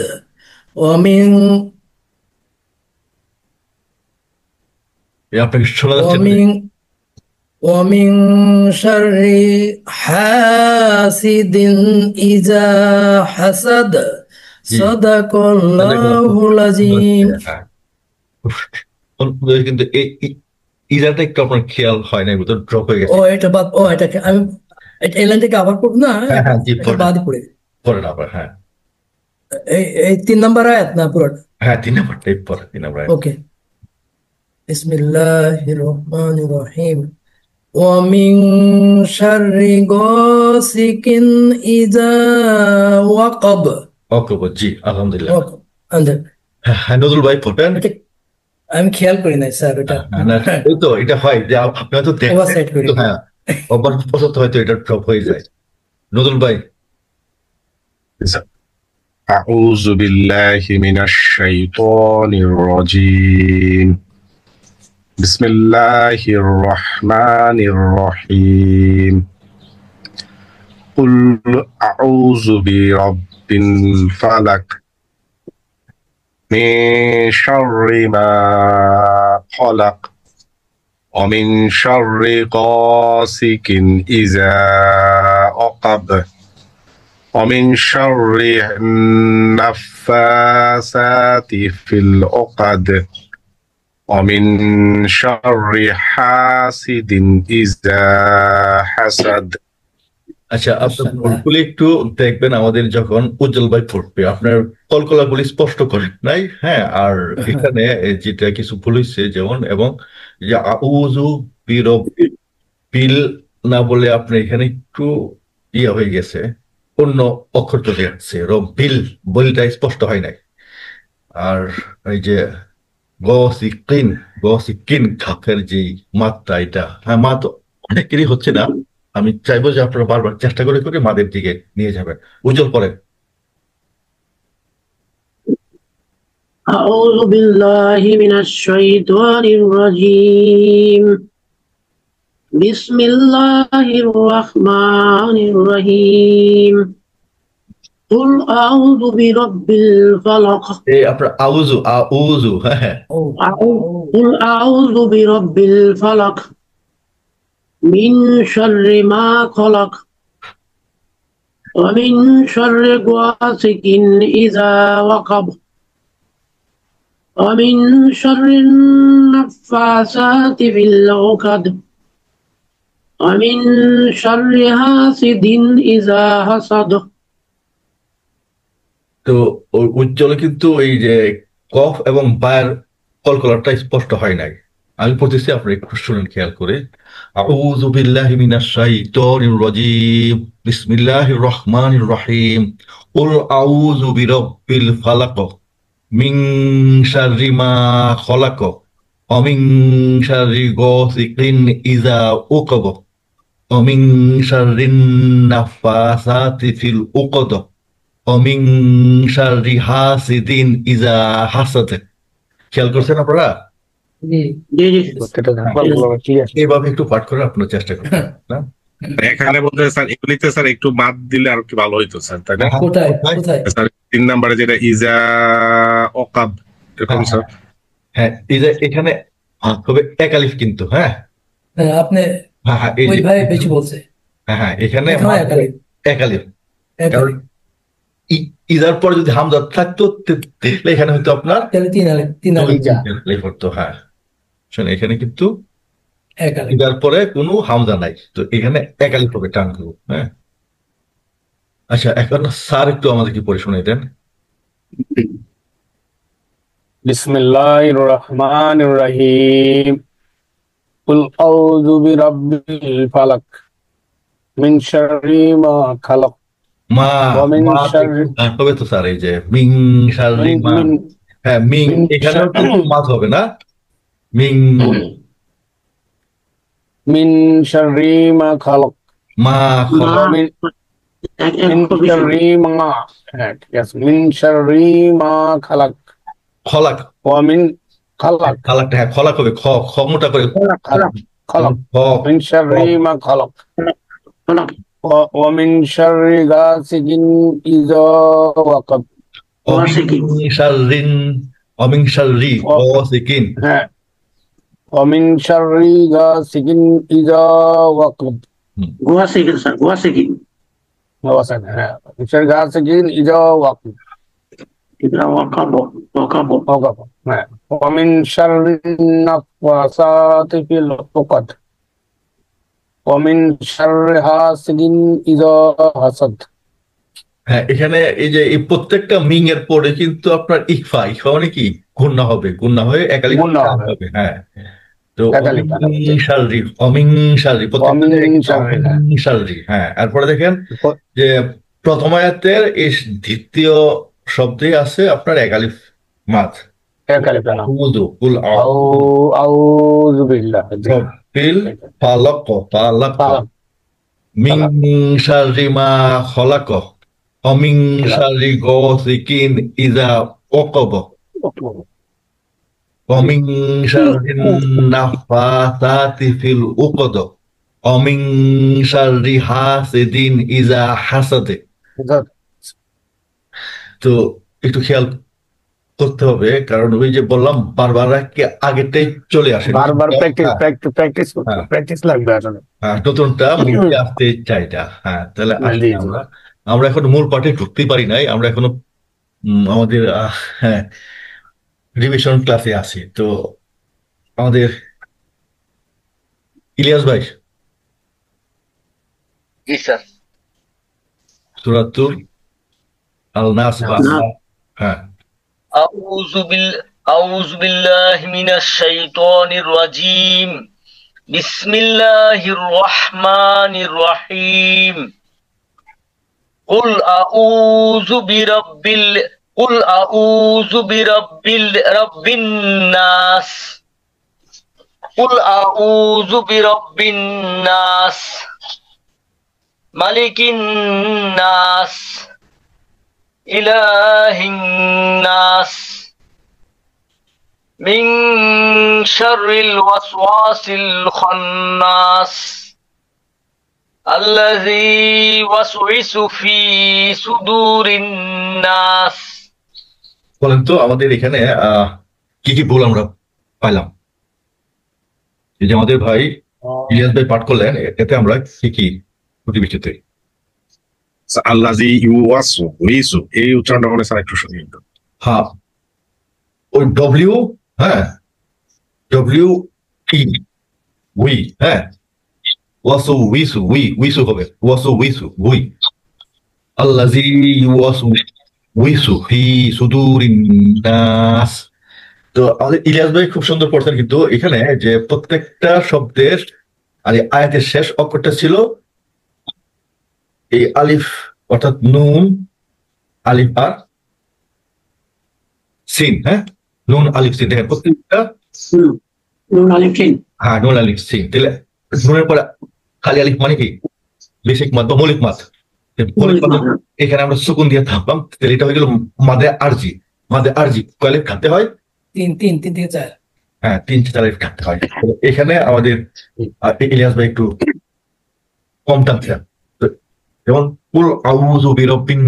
ومن আপনাকে শোনা যাচ্ছে? ومن ومن شر حاسد إذا حسد. صدق الله العظيم. কিন্তু ইজাটা একটু আপনার খেয়াল হয় না, তো ড্রপ হয়ে গেছে। এটা বাদ, এটাকে আমি এই লাইনটাকে আবার পড়ব না, হ্যাঁ হ্যাঁ জি, এটা বাদই পড়ে। পড়েন আবার। হ্যাঁ এই 3 নম্বর আয়াত না পুরোটা? হ্যাঁ, 3 নম্বরটাই পড়েন, 3 নম্বর আয়াত। ওকে। বিসমিল্লাহির রহমানির রহিম। ومن شر غاسق إذا وقب. ওকে জি, আলহামদুলিল্লাহ। وقب. And হ্যাঁ, নজরুল ভাই পড়েন। এটা আমি খেয়াল করি নাই স্যার, এটা এই তো এটা হয় যে আপনি হয়তো দেখছেন, ওভারসাইট করি। হ্যাঁ অভ্যাসবশত হয়তো এটা ড্রপ হয়ে যায়। নজরুল ভাই। أعوذ بالله من الشيطان الرجيم. بسم الله الرحمن الرحيم. قل أعوذ برب الفلق من شر ما خلق ومن شر غاسق إذا وقب ومن شر النفاثات في العقد ومن شر حاسد إذا حسد. আচ্ছা, আপনার ভুলগুলি একটু দেখবেন আমাদের যখন উজ্জ্বল ভাই পড়বে, আপনার কলকলাগুলি স্পষ্ট করেন নাই। হ্যাঁ, আর এখানে যেটা কিছু ভুল হয়েছে, যেমন এবং যে আউযু বিল না বলে আপনি এখানে একটু ইয়ে হয়ে গেছে, অন্য অক্ষর চলে যাচ্ছে, রব্বিল বলটা স্পষ্ট হয় নাই। আর এই যে গসিকিন গসিকিন খাফের যে মাত্রা, এটা হ্যাঁ মাত অনেকেরই হচ্ছে না। আমি চাইবো যে আপনারা বারবার চেষ্টা করে করে মাদের দিকে নিয়ে যাবেন। উজ্জ্বল করেন। أعوذ بالله من الشيطان الرجيم بسم الله الرحمن الرحيم قل أعوذ برب الفلق এই আপনার আউজু আউজু, হ্যাঁ হ্যাঁ ও قل أعوذ برب الفلق من شر ما خلق ومن شر غاسق إذا وقب ومن شر النفاثات في العقد ومن شر حاسد إذا حسد তো উজ্জ্বল কিন্তু এই যে কফ এবং বায়ের কলকলাটা স্পষ্ট হয় নাই। আমি পড়তেছি, আপনি একটু শুনেন খেয়াল করে। আউযু বিল্লাহি মিনাশ শাইতানির রাজিম, বিসমিল্লাহির রহমানির রহিম, কুল আউযু বিরাব্বিল ফালাক, মিন শাররি মা খলাক, ওয়া মিন শাররি গাসিকিন ইযা উকব, ওয়া মিন শাররিন নাফাসাতি ফিল উকদ, অমিন শাররি হাসিদিন ইজা হাসাদ। খেয়াল করছেন আপনারা? জি জি জি এইভাবে একটু পাঠ করে আপনার চেষ্টা করবেন না? এখানে বলতে স্যার এগুলিতে স্যার একটু মাদ দিলে আর কি ভালো হইতো স্যার, তাই না? কোথায় কোথায় স্যার 3 নম্বরে যেটা ইজা ওকাব এরকম স্যার। হ্যাঁ, এই যে এখানে হবে একালিফ কিন্তু, হ্যাঁ হ্যাঁ, আপনি হ্যাঁ হ্যাঁ, এই ওই যে ভাই বেশি বলছে হ্যাঁ হ্যাঁ, এখানে এখানে একালিফ একালিফ। কারণ একালিফ ইজার পরে যদি হামজা থাকতো তাহলে এখানে হয়তো আপনার তাহলে তিন আলিফ একালিফ হতো। হ্যাঁ শোনেন, এখানে কিন্তু একালিফ। ইজার পরে কোনো হামজা নাই, তো এখানে একালিফ হবে টান দিব। হ্যাঁ আচ্ছা, এখন স্যার একটু আমাদেরকে পড়ে শুনে দেন। বিসমিল্লাহির রহমানির রহিম কুল আউযু বিরাব্বিল ফালাক মিন শাররি মা খালাক মা ওয়া মিন মা শাররি হবে তো স্যার, এই যে মিং শাররি মা, হ্যাঁ মিং এখানেও কিন্তু মাছ হবে না, মিং মিন শাররি মা খালাক মা ওয়া মিন শাররি মা, হ্যাঁ ঠিক আছে, মিন শাররি মা খালাক খলাক, ওয়া মিন খালাক খালাকটা হ্যাঁ খলাক হবে, খ খ মোটা করে খালাক খ, মিন শাররি মা খালাক ওয়া মিন শাররি গাসিকিন ইযা ওয়াকাব। অমিং শাররিন, অমিং শাররি গাসিকিন, হ্যাঁ ওয়া মিন শাররি গাসিকিন ইযা ওয়াকাব। غواسق স্যার غواسق ওয়াসান, হ্যাঁ মিন শাররি গাসিকিন ইযা ওয়াকাব এটা ওয়াকাব ওয়াকাব ওয়াকাব। হ্যাঁ ওয়া মিন শাররি নাফাসাতি ফিল উকাদ ওয়া মিন শাররি হাসিদিন ইযা হাসাদ। হ্যাঁ এখানে এই যে এই প্রত্যেকটা মিং এর পরে কিন্তু আপনার ইকফা, ইকফা মানে কি গুণনা হবে, গুণনা হয়ে একালিফ গুণনা হবে। হবে। হ্যাঁ তো একালিফ অমিং শাররি, অমিং শাররি, প্রত্যেকটা অমিন জায়গায় কিন্তু শাররি, হ্যাঁ। অমিং শাররি। হ্যাঁ এরপরে দেখেন যে প্রথম আয়াতের এই দ্বিতীয় শব্দে আছে আপনার একালিফ মাদ, একালিফ না আউযু, কুল আউযু বিল্লাহি বিল ফালাক, ফালাক, ফালাক মিন শাররি মা খলাক, অমিন শাররি গাসিকিন ইযা ওয়াকাব, অমিন শাররিন নাফাসাতি ফিল উকদ, অমিন শাররি হাসিদিন ইযা হাসাদ। তো একটু খেয়াল করতে হবে, কারণ ওই যে বললাম বারবার আগেরটাই চলে আসে, বারবার হ্যাঁ। প্র্যাকটিস লাগবে আসলে। হ্যাঁ নতুনটা মুখে আসতে চাইটা। হ্যাঁ তাহলে আসলে জি, জি। আমরা এখন মূল পাঠে ঢুকতে পারি নাই, আমরা এখনো আমাদের হ্যাঁ রিভিশন ক্লাসে আছি। তো আমাদের ইলিয়াস ভাই জি স্যার। সূরাতুল আল নাস বা হ্যাঁ أعوذ بالله من الشيطان الرجيم بسم الله الرحمن الرحيم قل قل أعوذ برب الناس قل أعوذ برب الناس ملك الناس إله الناس من شر الوسواس الخناس الذي يوسوس في صدور الناس। বলেন তো আমাদের এখানে কি কি ভুল আমরা পাইলাম? এই যে আমাদের ভাই ইলিয়াস ভাই পাঠ করলেন, এতে আমরা কি কি ত্রুটি বিচ্যুতি? আল্লাজি ইউয়াসু উইসু এই উচ্চারণটা করে স্যার একটু শুনিয়ে দিন। হ্যাঁ, ওই ডব্লিউ, হ্যাঁ ডব্লিউ ই উই, হ্যাঁ ওয়াসু উইসু উইসু হবে ওয়াসু উইসু উই। আল্লাজি ইউয়াসু উইসু ফি সুদুরিন নাস। তো আমাদের ইলিয়াস ভাই খুব সুন্দর পড়ছেন, কিন্তু এখানে যে প্রত্যেকটা শব্দের আর এই আয়াতের শেষ অক্ষরটা ছিল এই আলিফ, অর্থাৎ নুন আলিফ আর সিন। হ্যাঁ, নুন আলিফ সিন, দেখেন প্রত্যেকটা নুন আলিফ সিন। হ্যাঁ, নুন আলিফ সিন। তাহলে নুনের পরে খালি আলিফ মানে কি? বেসিক মাদ বা মৌলিক মাদ। মৌলিক মাদ এখানে আমরা সুকুন দিয়ে থাকলাম, তাহলে এটা হয়ে গেল মাদে আরজি। মাদে আরজি কয় আলিফ কাটতে হয়? তিন থেকে চার। হ্যাঁ, 3-4 আলিফ কাটতে হয়। এখানে আমাদের ইলিয়াস ভাই একটু কম টানছে। যেমন কুল আউযু বিরাব্বিন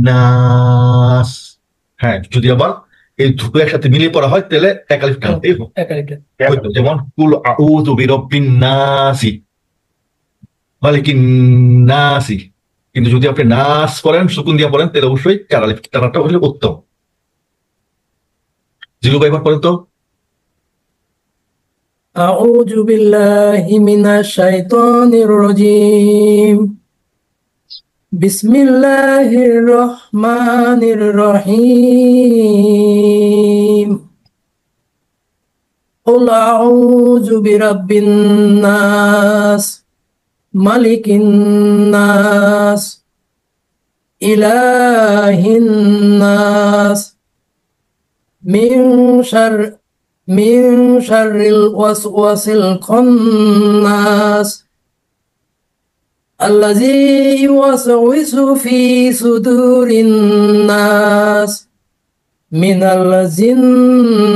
নাস, হ্যাঁ যদি আবার এই দুটো একসাথে মিলিয়ে পড়া হয় তাহলে এক আলিফ টানতেই হবে। যেমন কুল আউযু বিরাব্বিন নাসি মালিকিন নাসি। কিন্তু যদি আপনি নাস পড়েন, সুকুন দিয়ে পড়েন, তাহলে অবশ্যই 4 আলিফ টানাটা হলে উত্তম। জিলু ভাই এবার পড়েন তো। أعوذ بالله من الشيطان الرجيم بسم الله الرحمن الرحيم قل أعوذ برب الناس ملك الناس إله الناس من شر الوسواس الخناس الذي يوسوس في صدور الناس من الجنة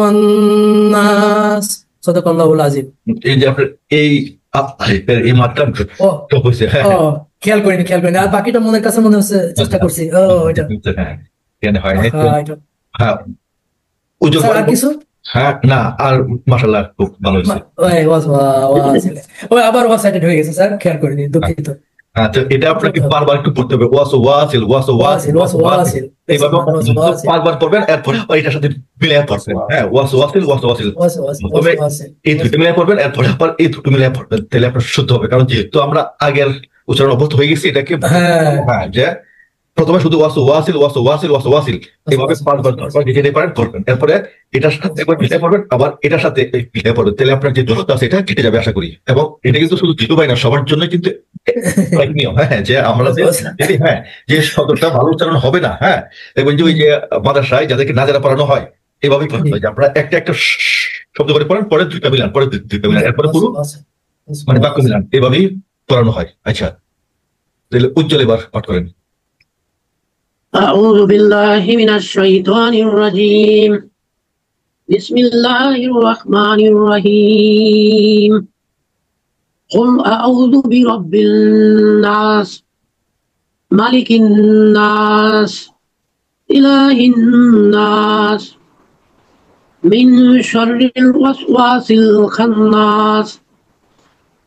والناس صدق الله العظيم। এই যে আপনার এই এই মাত্রা হয়েছে, খেয়াল করিনি আর বাকিটা মনের কাছে মনে হচ্ছে, চেষ্টা করছি। হ্যাঁ আর কিছু? হ্যাঁ না, আর মাশাআল্লাহ খুব ভালো হয়েছে। আবার ওয়াসাইটেড হয়ে গেছে স্যার, খেয়াল করিনি, দুঃখিত। হ্যাঁ, তো এটা আপনাকে বারবার একটু পড়তে হবে। এইভাবে পাঁচবার পড়বেন, এরপর এটার সাথে মিলিয়ে পড়বেন। হ্যাঁ, তবে এই দুটো মিলিয়ে পড়বেন, এরপর আবার এই দুটো মিলিয়ে পড়বেন, তাহলে আপনার শুদ্ধ হবে। কারণ যেহেতু আমরা আগের উচ্চারণ অভ্যস্ত হয়ে গেছি, এটাকে হ্যাঁ যে প্রথমে শুধু ওয়াসিল এইভাবে 5 বার যেতে পারেন করবেন, এরপরে এটার সাথে একবার মিলিয়ে পড়বেন, আবার এটার সাথে মিলিয়ে পড়বেন, তাহলে আপনার যে দূরত্ব আছে এটা কেটে যাবে আশা করি। এবং এটা কিন্তু শুধু জিতু ভাই না, সবার জন্য কিন্তু নিয়ম। হ্যাঁ, যে আমরা হ্যাঁ যে শব্দটা ভালো উচ্চারণ হবে না, হ্যাঁ দেখবেন যে ওই যে মাদ্রাসায় যাদেরকে নাজারা পড়ানো হয় এভাবেই পড়তে হয়, যে আপনারা একটা শব্দ করে পড়েন, পরে দুইটা মিলান, পরে দুইটা মিলান, এরপরে পুরো মানে বাক্য মিলান, এভাবেই পড়ানো হয়। আচ্ছা, তাহলে উজ্জ্বল এবার পাঠ করেন। أعوذ بالله من الشيطان الرجيم بسم الله الرحمن الرحيم قل أعوذ برب الناس ملك الناس إله الناس من شر الوسواس الخناس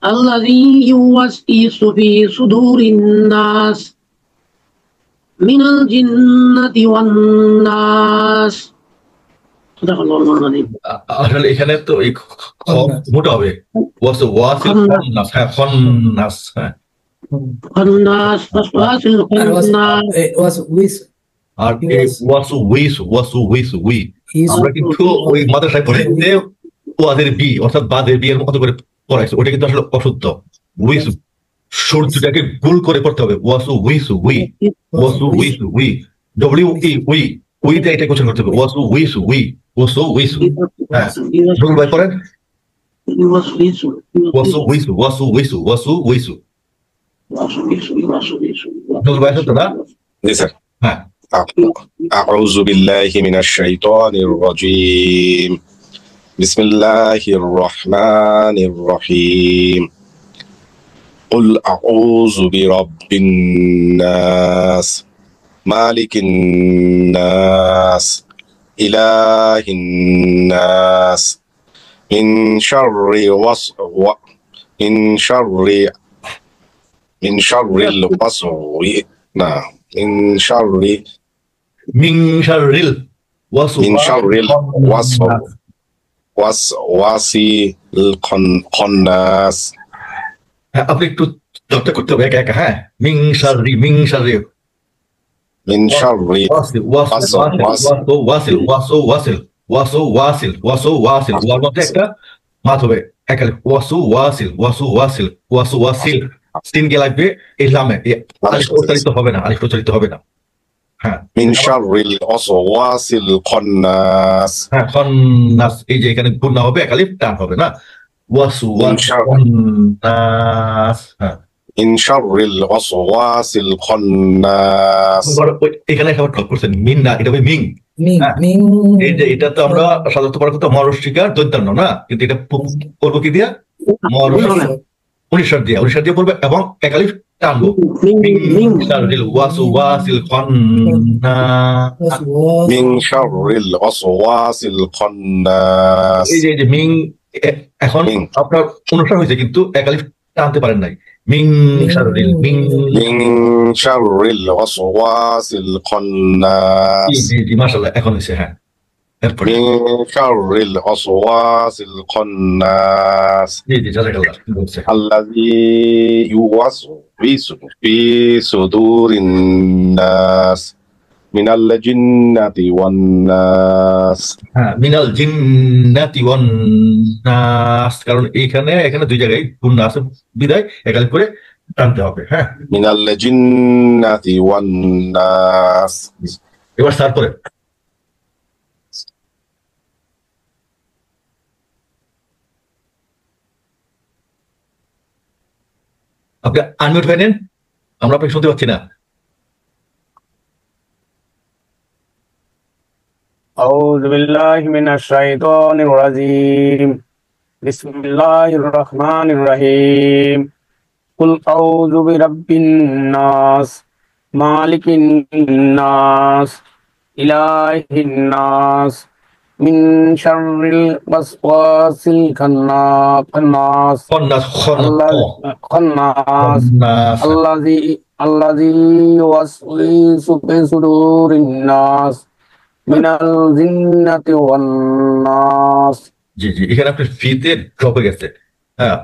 الذي يوسوس في صدور الناس من الجنة والناس صدق الله العظيم। আসলে এখানে তো এই মোটা হবে আর আমরা কিন্তু ওই মাদ্রাসায় পড়ে ওয়াদের বি অর্থাৎ বাদের বি এর মতো করে পড়াইছে, ওটা কিন্তু আসলে অশুদ্ধ। উইসু সূর্যটাকে গোল করে পড়তে হবে, ওয়াসু উইসু উই উই উইতে এটা কোশ্চেন করতে হবে, ওয়াসু উইসু ওয়াসু উইসু। হ্যাঁ নুরুল ভাই পড়েন, ওয়াসু উইসু নুরুল ভাই তো না? জি স্যার। হ্যাঁ আউযু বিল্লাহি মিনাশ শাইতানির রাজীম। বিসমিল্লাহির রহমানির রহিম। قل أعوذ برب الناس مالك الناس إله الناس من شر الوسواس نعم من شر মিন শাররিল وسواس الخناس. হ্যাঁ আপনি একটু জবটা করতে হবে একা একা। হ্যাঁ মিন শাররি من شر ওয়াসিল ওয়ার মধ্যে একটা মাত হবে একালে ওয়াসিল তিন গে লাগবে ইসলামে, আলিফ উচ্চারিত হবে না। হ্যাঁ من شر الوسواس الخناس. হ্যাঁ খন্নাস, এই যে এখানে গুণা হবে এক আলিফ টান হবে না, খন্নাস। হ্যাঁ من شر الوسواس الخناس. এখানে খাবার ঠক করছেন মিন না, এটা হবে মিং। হ্যাঁ। এই যে এটা তো আমরা সাধারণত পড়ার কথা মরস্বীকার দৈত্যান্ন না, কিন্তু এটা করবো কি দিয়া উনিশার দিয়ে পড়বে এবং একালিফ টানবো। من شر الوسواس الخناس. এই যে মিং এখন আপনার অনুষ্ঠান হয়েছে কিন্তু একালিফ টানতে পারেন নাই। মিং শাররিল من شر الوسواس الخناس. জি মাশাআল্লাহ এখন হয়েছে। হ্যাঁ এরপর من شر الوسواس الخناس জি জাযাকাল্লাহ বলছে الذي يوسوس في صدور الناس من الجنة والناس. হ্যাঁ মিনাল জিন্নাতি ওয়ান নাস, কারণ এখানে দুই জায়গায় গুণা আছে বিদায় একালিফ করে টানতে হবে। হ্যাঁ من الجنة والناس. এবার স্টার্ট করে আপনি আনমিউট হয়ে নেন, আমরা আপনাকে শুনতে পাচ্ছি না। أعوذ بالله من الشيطان الرجيم. بسم الله الرحمن الرحيم. قل أعوذ برب الناس مالك الناس إله الناس من شر الوسواس الخناس খন্নাস خناس খন্নাস الذي يوسوس في صدور الناس من الجنة والناس. জি এখানে আপনার ফিতে ড্রপ হয়ে গেছে। হ্যাঁ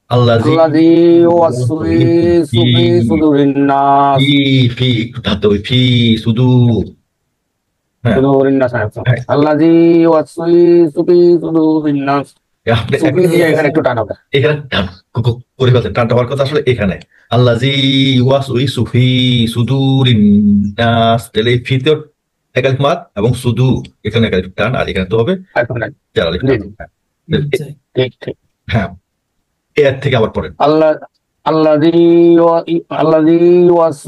আল্লাযী الذي يوسوس في صدور الناس ফি ধাতে হবে ফি সুদূর। হ্যাঁ صدور الناس الذي يوسوس في صدور الناس. আপনি সুফি দিয়ে এখানে একটু টান হবে। এখানে টান করে ফেলছেন, টানটা হওয়ার কথা আসলে এখানে আল্লাযী ওয়াসউইসু ফি সুদুরিন নাস, তাহলে এই ফিতে একালিফ মাদ এবং সুদু এখানে একালিফ টান, আর এখানে তো হবে চার আলিফ টান। ঠিক ঠিক। হ্যাঁ এর থেকে আবার পড়েন الذي يوسوس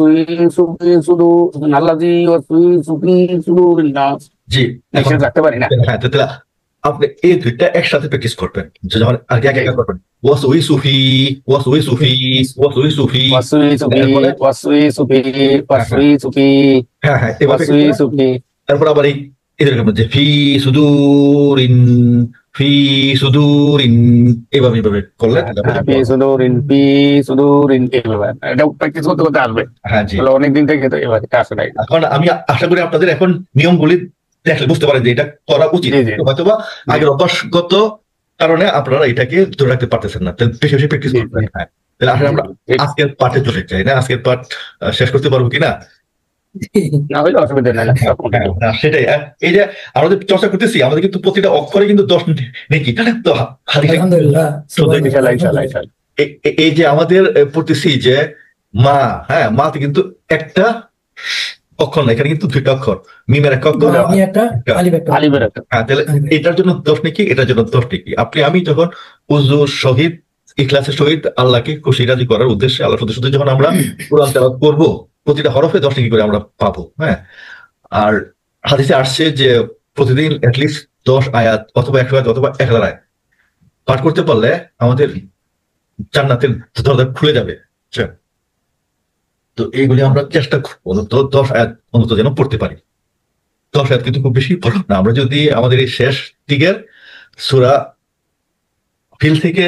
في صدور الناس. জি এখন রাখতে পারি না। হ্যাঁ তাহলে আপনি এই দুইটা একসাথে প্র্যাকটিস করবেন, যখন আগে একা করবেন ওয়াসউইসু ফি হ্যাঁ এভাবে তারপর আবার এই এদের যে ফি সুদুরিন এভাবে করলে এটা প্র্যাকটিস করতে করতে আসবে। হ্যাঁ জি অনেকদিন থেকে তো এবার আসে নাই। এখন আমি আশা করি আপনাদের এখন নিয়মগুলি দেখলে বুঝতে পারেন যে এটা করা উচিত, হয়তোবা আগের অভ্যাসগত কারণে আপনারা এটাকে ধরে রাখতে পারতেছেন না, তাহলে বেশি বেশি প্র্যাকটিস করবেন। হ্যাঁ তাহলে আসলে আমরা আজকের পাঠে চলে যাই না, আজকের পাঠ শেষ করতে পারবো কিনা? সেটাই এই যে আমাদের চর্চা করতেছি, আমাদের কিন্তু প্রতিটা অক্ষরে কিন্তু 10 নেকি তো এই যে আমাদের পড়তেছি যে মা, হ্যাঁ মাতে কিন্তু একটা অক্ষর না, এখানে কিন্তু দুইটা অক্ষর, মিমের একটা অক্ষর, আমি একটা আলিফ একটা আলিফের একটা। হ্যাঁ, তাহলে এটার জন্য 10 নেকি, এটার জন্য 10 নেকি। আমি যখন উযুর সহিত ইখলাসের সহিত আল্লাহকে খুশি রাজি করার উদ্দেশ্যে, আল্লাহর উদ্দেশ্যে যখন আমরা কোরআন তেলাওয়াত করব, প্রতিটা হরফে 10 নেকি করে আমরা পাবো। হ্যাঁ, আর হাদিসে আসছে যে প্রতিদিন অ্যাটলিস্ট 10 আয়াত অথবা 100 আয়াত অথবা 1000 আয়াত পাঠ করতে পারলে আমাদের জান্নাতের দরজা খুলে যাবে। আচ্ছা, তো এইগুলি আমরা চেষ্টা করবো অন্তত 10 আয়াত অন্তত যেন পড়তে পারি। 10 আয়াত কিন্তু খুব বেশি পড়ো না। আমরা যদি আমাদের এই শেষ দিকের সূরা ফিল থেকে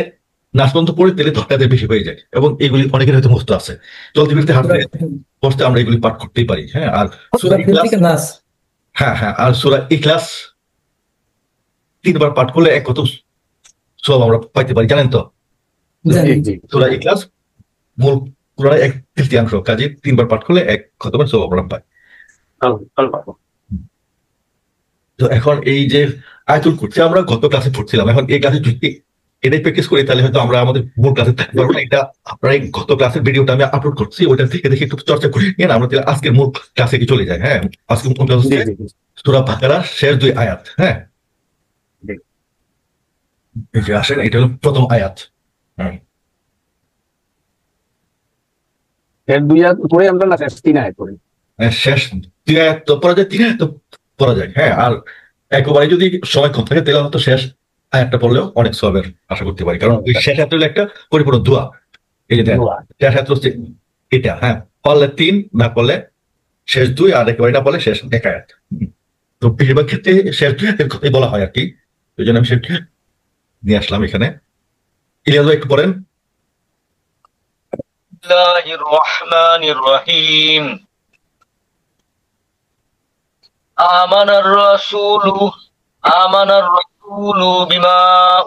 নাচ পর্যন্ত পড়ি, তাহলে 10 আয়াতের বেশি হয়ে যায়, এবং এগুলি অনেকের হয়তো মুখস্থ আছে। চলতে ফিরতে হাঁটতে বসতে আমরা এগুলি পাঠ করতেই পারি। হ্যাঁ, আর সূরা ইখলাস, নাস। হ্যাঁ, আর সূরা ইখলাস 3 বার পাঠ করলে এক কত সওয়াব আমরা পাইতে পারি, জানেন তো? সূরা ইখলাস মূল কোরআনের 1/3, কাজে 3 বার পাঠ করলে এক খতমের সওয়াব আমরা পাই। তো এখন এই যে আয়াতুল কুরসি আমরা গত ক্লাসে পড়ছিলাম, এখন এই ক্লাসে যদি এটাই প্র্যাকটিস করি তাহলে হয়তো আমরা আমাদের মূল ক্লাসে থাকতে পারবো না। এটা আপনার এই গত ক্লাসের ভিডিওটা আমি আপলোড করছি, ওইটা থেকে দেখে একটু চর্চা করে নিয়ে আমরা তাহলে আজকের মূল ক্লাসে কি চলে যাই। হ্যাঁ, আজকে মূল ক্লাস হচ্ছে সূরা বাকারার শেষ 2 আয়াত। হ্যাঁ, এই যে আসেন, এটা হলো প্রথম আয়াত। দুই আয়াত পড়ে আমরা না শেষ 3 আয়াত পড়ি। শেষ 2 আয়াত তো পড়া যায়, 3 আয়াত তো পড়া যায়। হ্যাঁ, আর একেবারে যদি সময় কম থাকে তাহলে তো শেষ আয়াতটা পড়লেও অনেক সওয়াবের আশা করতে পারি, কারণ ওই শেষ আয়াতটা হলো একটা পরিপূর্ণ দোয়া। এই যে শেষ আয়াত হচ্ছে এটা। হ্যাঁ, পড়লে 3, না পড়লে শেষ 2, আর একেবারে না পড়লে শেষ 1 আয়াত। তো বেশিরভাগ ক্ষেত্রে শেষ 2 আয়াতের কথাই বলা হয় আর কি, ওই জন্য আমি সেটা নিয়ে আসলাম এখানে। ইলিয়াস ভাই একটু পড়েন। বিসমিল্লাহির রহমানির রহিম। আমানার রাসূলু বিমা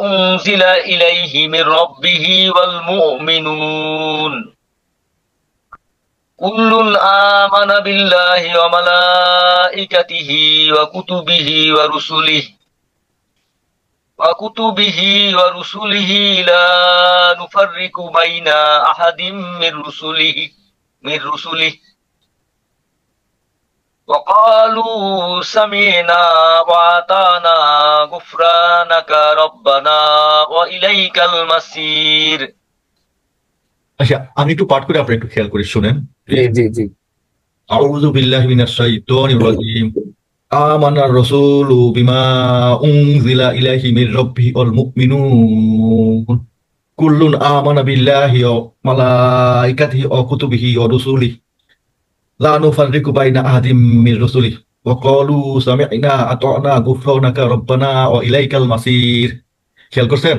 উনজিলা ইলাইহি মির রাব্বিহি ওয়াল মুমিনুন কুল্লুন আমানা বিল্লাহি ওয়া মালাইকাতিহি ওয়া কুতুবিহি ওয়া রুসুলিহি লা নুফাররিকু বাইনা আহাদিম মির রুসুলিহি وقالوا سمعنا وأطعنا غفرانك ربنا وإليك المصير। আচ্ছা, আমি একটু পাঠ করে আপনি একটু খেয়াল করে শুনেন। জি। আউযু বিল্লাহি মিনাশ শাইতানির রাজিম। আমানার রাসূলু বিমা উনজিলা ইলাইহি মির রাব্বিহি ওয়াল মুমিনুন কুল্লুন আমানা বিল্লাহি ওয়া মালাইকাতিহি ওয়া কুতুবিহি ওয়া রুসুলিহি লা নুফাররিকু বাইনা আহাদিম মির রুসুলিহি ওয়া ক্বালু সামি'না আতা'না গুফরানাকা রব্বানা ওয়া ইলাইকাল মাসির। খেয়াল করছেন?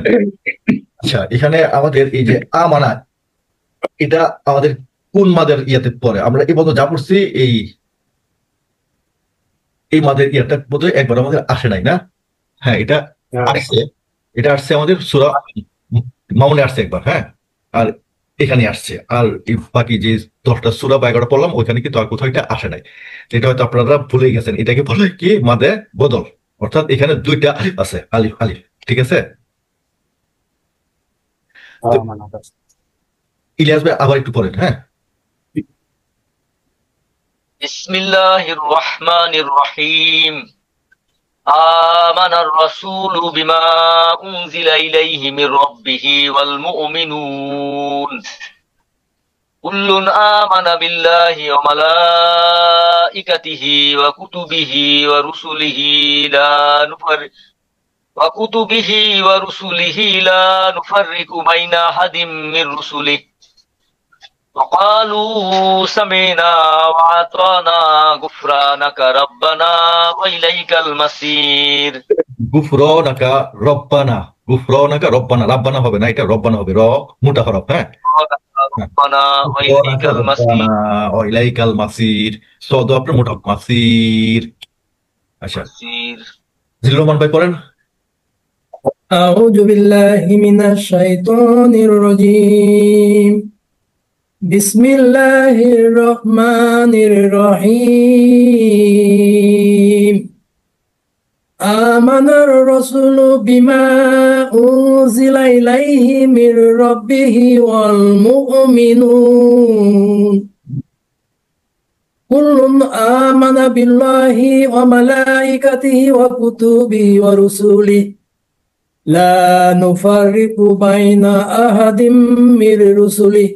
আচ্ছা, এখানে আমাদের এই যে আমানা, এটা আমাদের কোন মাদের ইয়াতে পড়ে? আমরা এই পর্যন্ত যা পড়ছি এই মাদের ইয়াটা বোধহয় একবার আমাদের আসে নাই, না? হ্যাঁ, এটা আসছে আমাদের সূরা মাউনে আসছে একবার। হ্যাঁ, আর এখানে আসছে। আর এই বাকি যে 10টা সূরা বা 11টা পড়লাম, ওইখানে কিন্তু আর কোথাও এটা আসে নাই। এটা হয়তো আপনারা ভুলে গেছেন। এটাকে বলা হয় কি? মাদে বদল। অর্থাৎ এখানে 2টা আলিফ আছে, আলিফ। ঠিক আছে? ইলিয়াস ভাই আবার একটু পড়েন। হ্যাঁ, বিসমিল্লাহির রহমানির রহিম। আমানার রাসূলু বিমা উনজিলা ইলাইহি মির রাব্বিহি ওয়াল মুমিনুন কুল্লুন আমানা বিল্লাহি ওয়া মালাইকাতিহি ওয়া কুতুবিহি ওয়া রুসুলিহি লা নুফাররিকু বাইনা আহাদিম মির রুসুলিহি وقالوا سمعنا وأطعنا غفرانك ربنا وإليك المصير। গুফরানাকা রব্বানা, রাব্বানা হবে না, এটা রব্বানা হবে। র মোটা হরফ। হ্যাঁ, ربنا وإليك المصير। ওয়া ইলাইকাল মাসির, সদ আপনার মোটা মাসির। আচ্ছা, জিল্লুর রহমান ভাই পড়েন। أعوذ بالله من الشيطان الرجيم بسم الله الرحمن الرحيم آمن الرسول بما أنزل إليه من ربه والمؤمنون কুল্লুন আমানা বিল্লাহি ওয়া মালাইকাতিহি ওয়া কুতুবিহি ওয়া রুসুলিহি লা নুফাররিকু বাইনা আহাদিম মির রুসুলিহি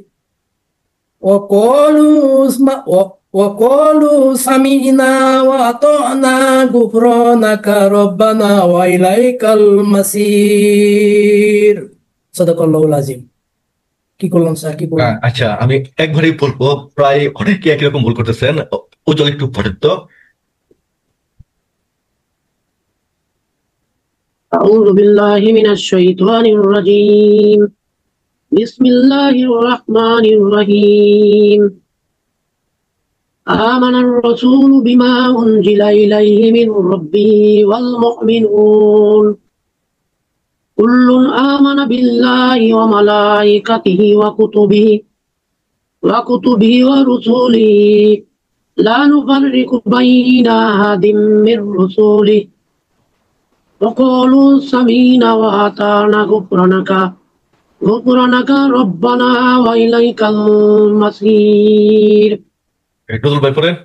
وقالوا سمعنا وأطعنا غفرانك ربنا وإليك المصير صدق الله العظيم কি করলাম স্যার কি বললাম আচ্ছা আমি একবারই বলবো, প্রায় অনেকে একই রকম ভুল করতেছেন, ওজন একটু পড়েন তো। أعوذ بالله من الشيطان الرجيم بسم الله الرحمن الرحيم آمن الرسول بما أنزل إليه من ربه والمؤمنون كل آمن بالله وملائكته وكتبه ورسله لا نفرق بين أحد من رسله وقالوا سمعنا وأطعنا غفرانك ربنا وإليك المصير নজরুল ভাই পড়েন।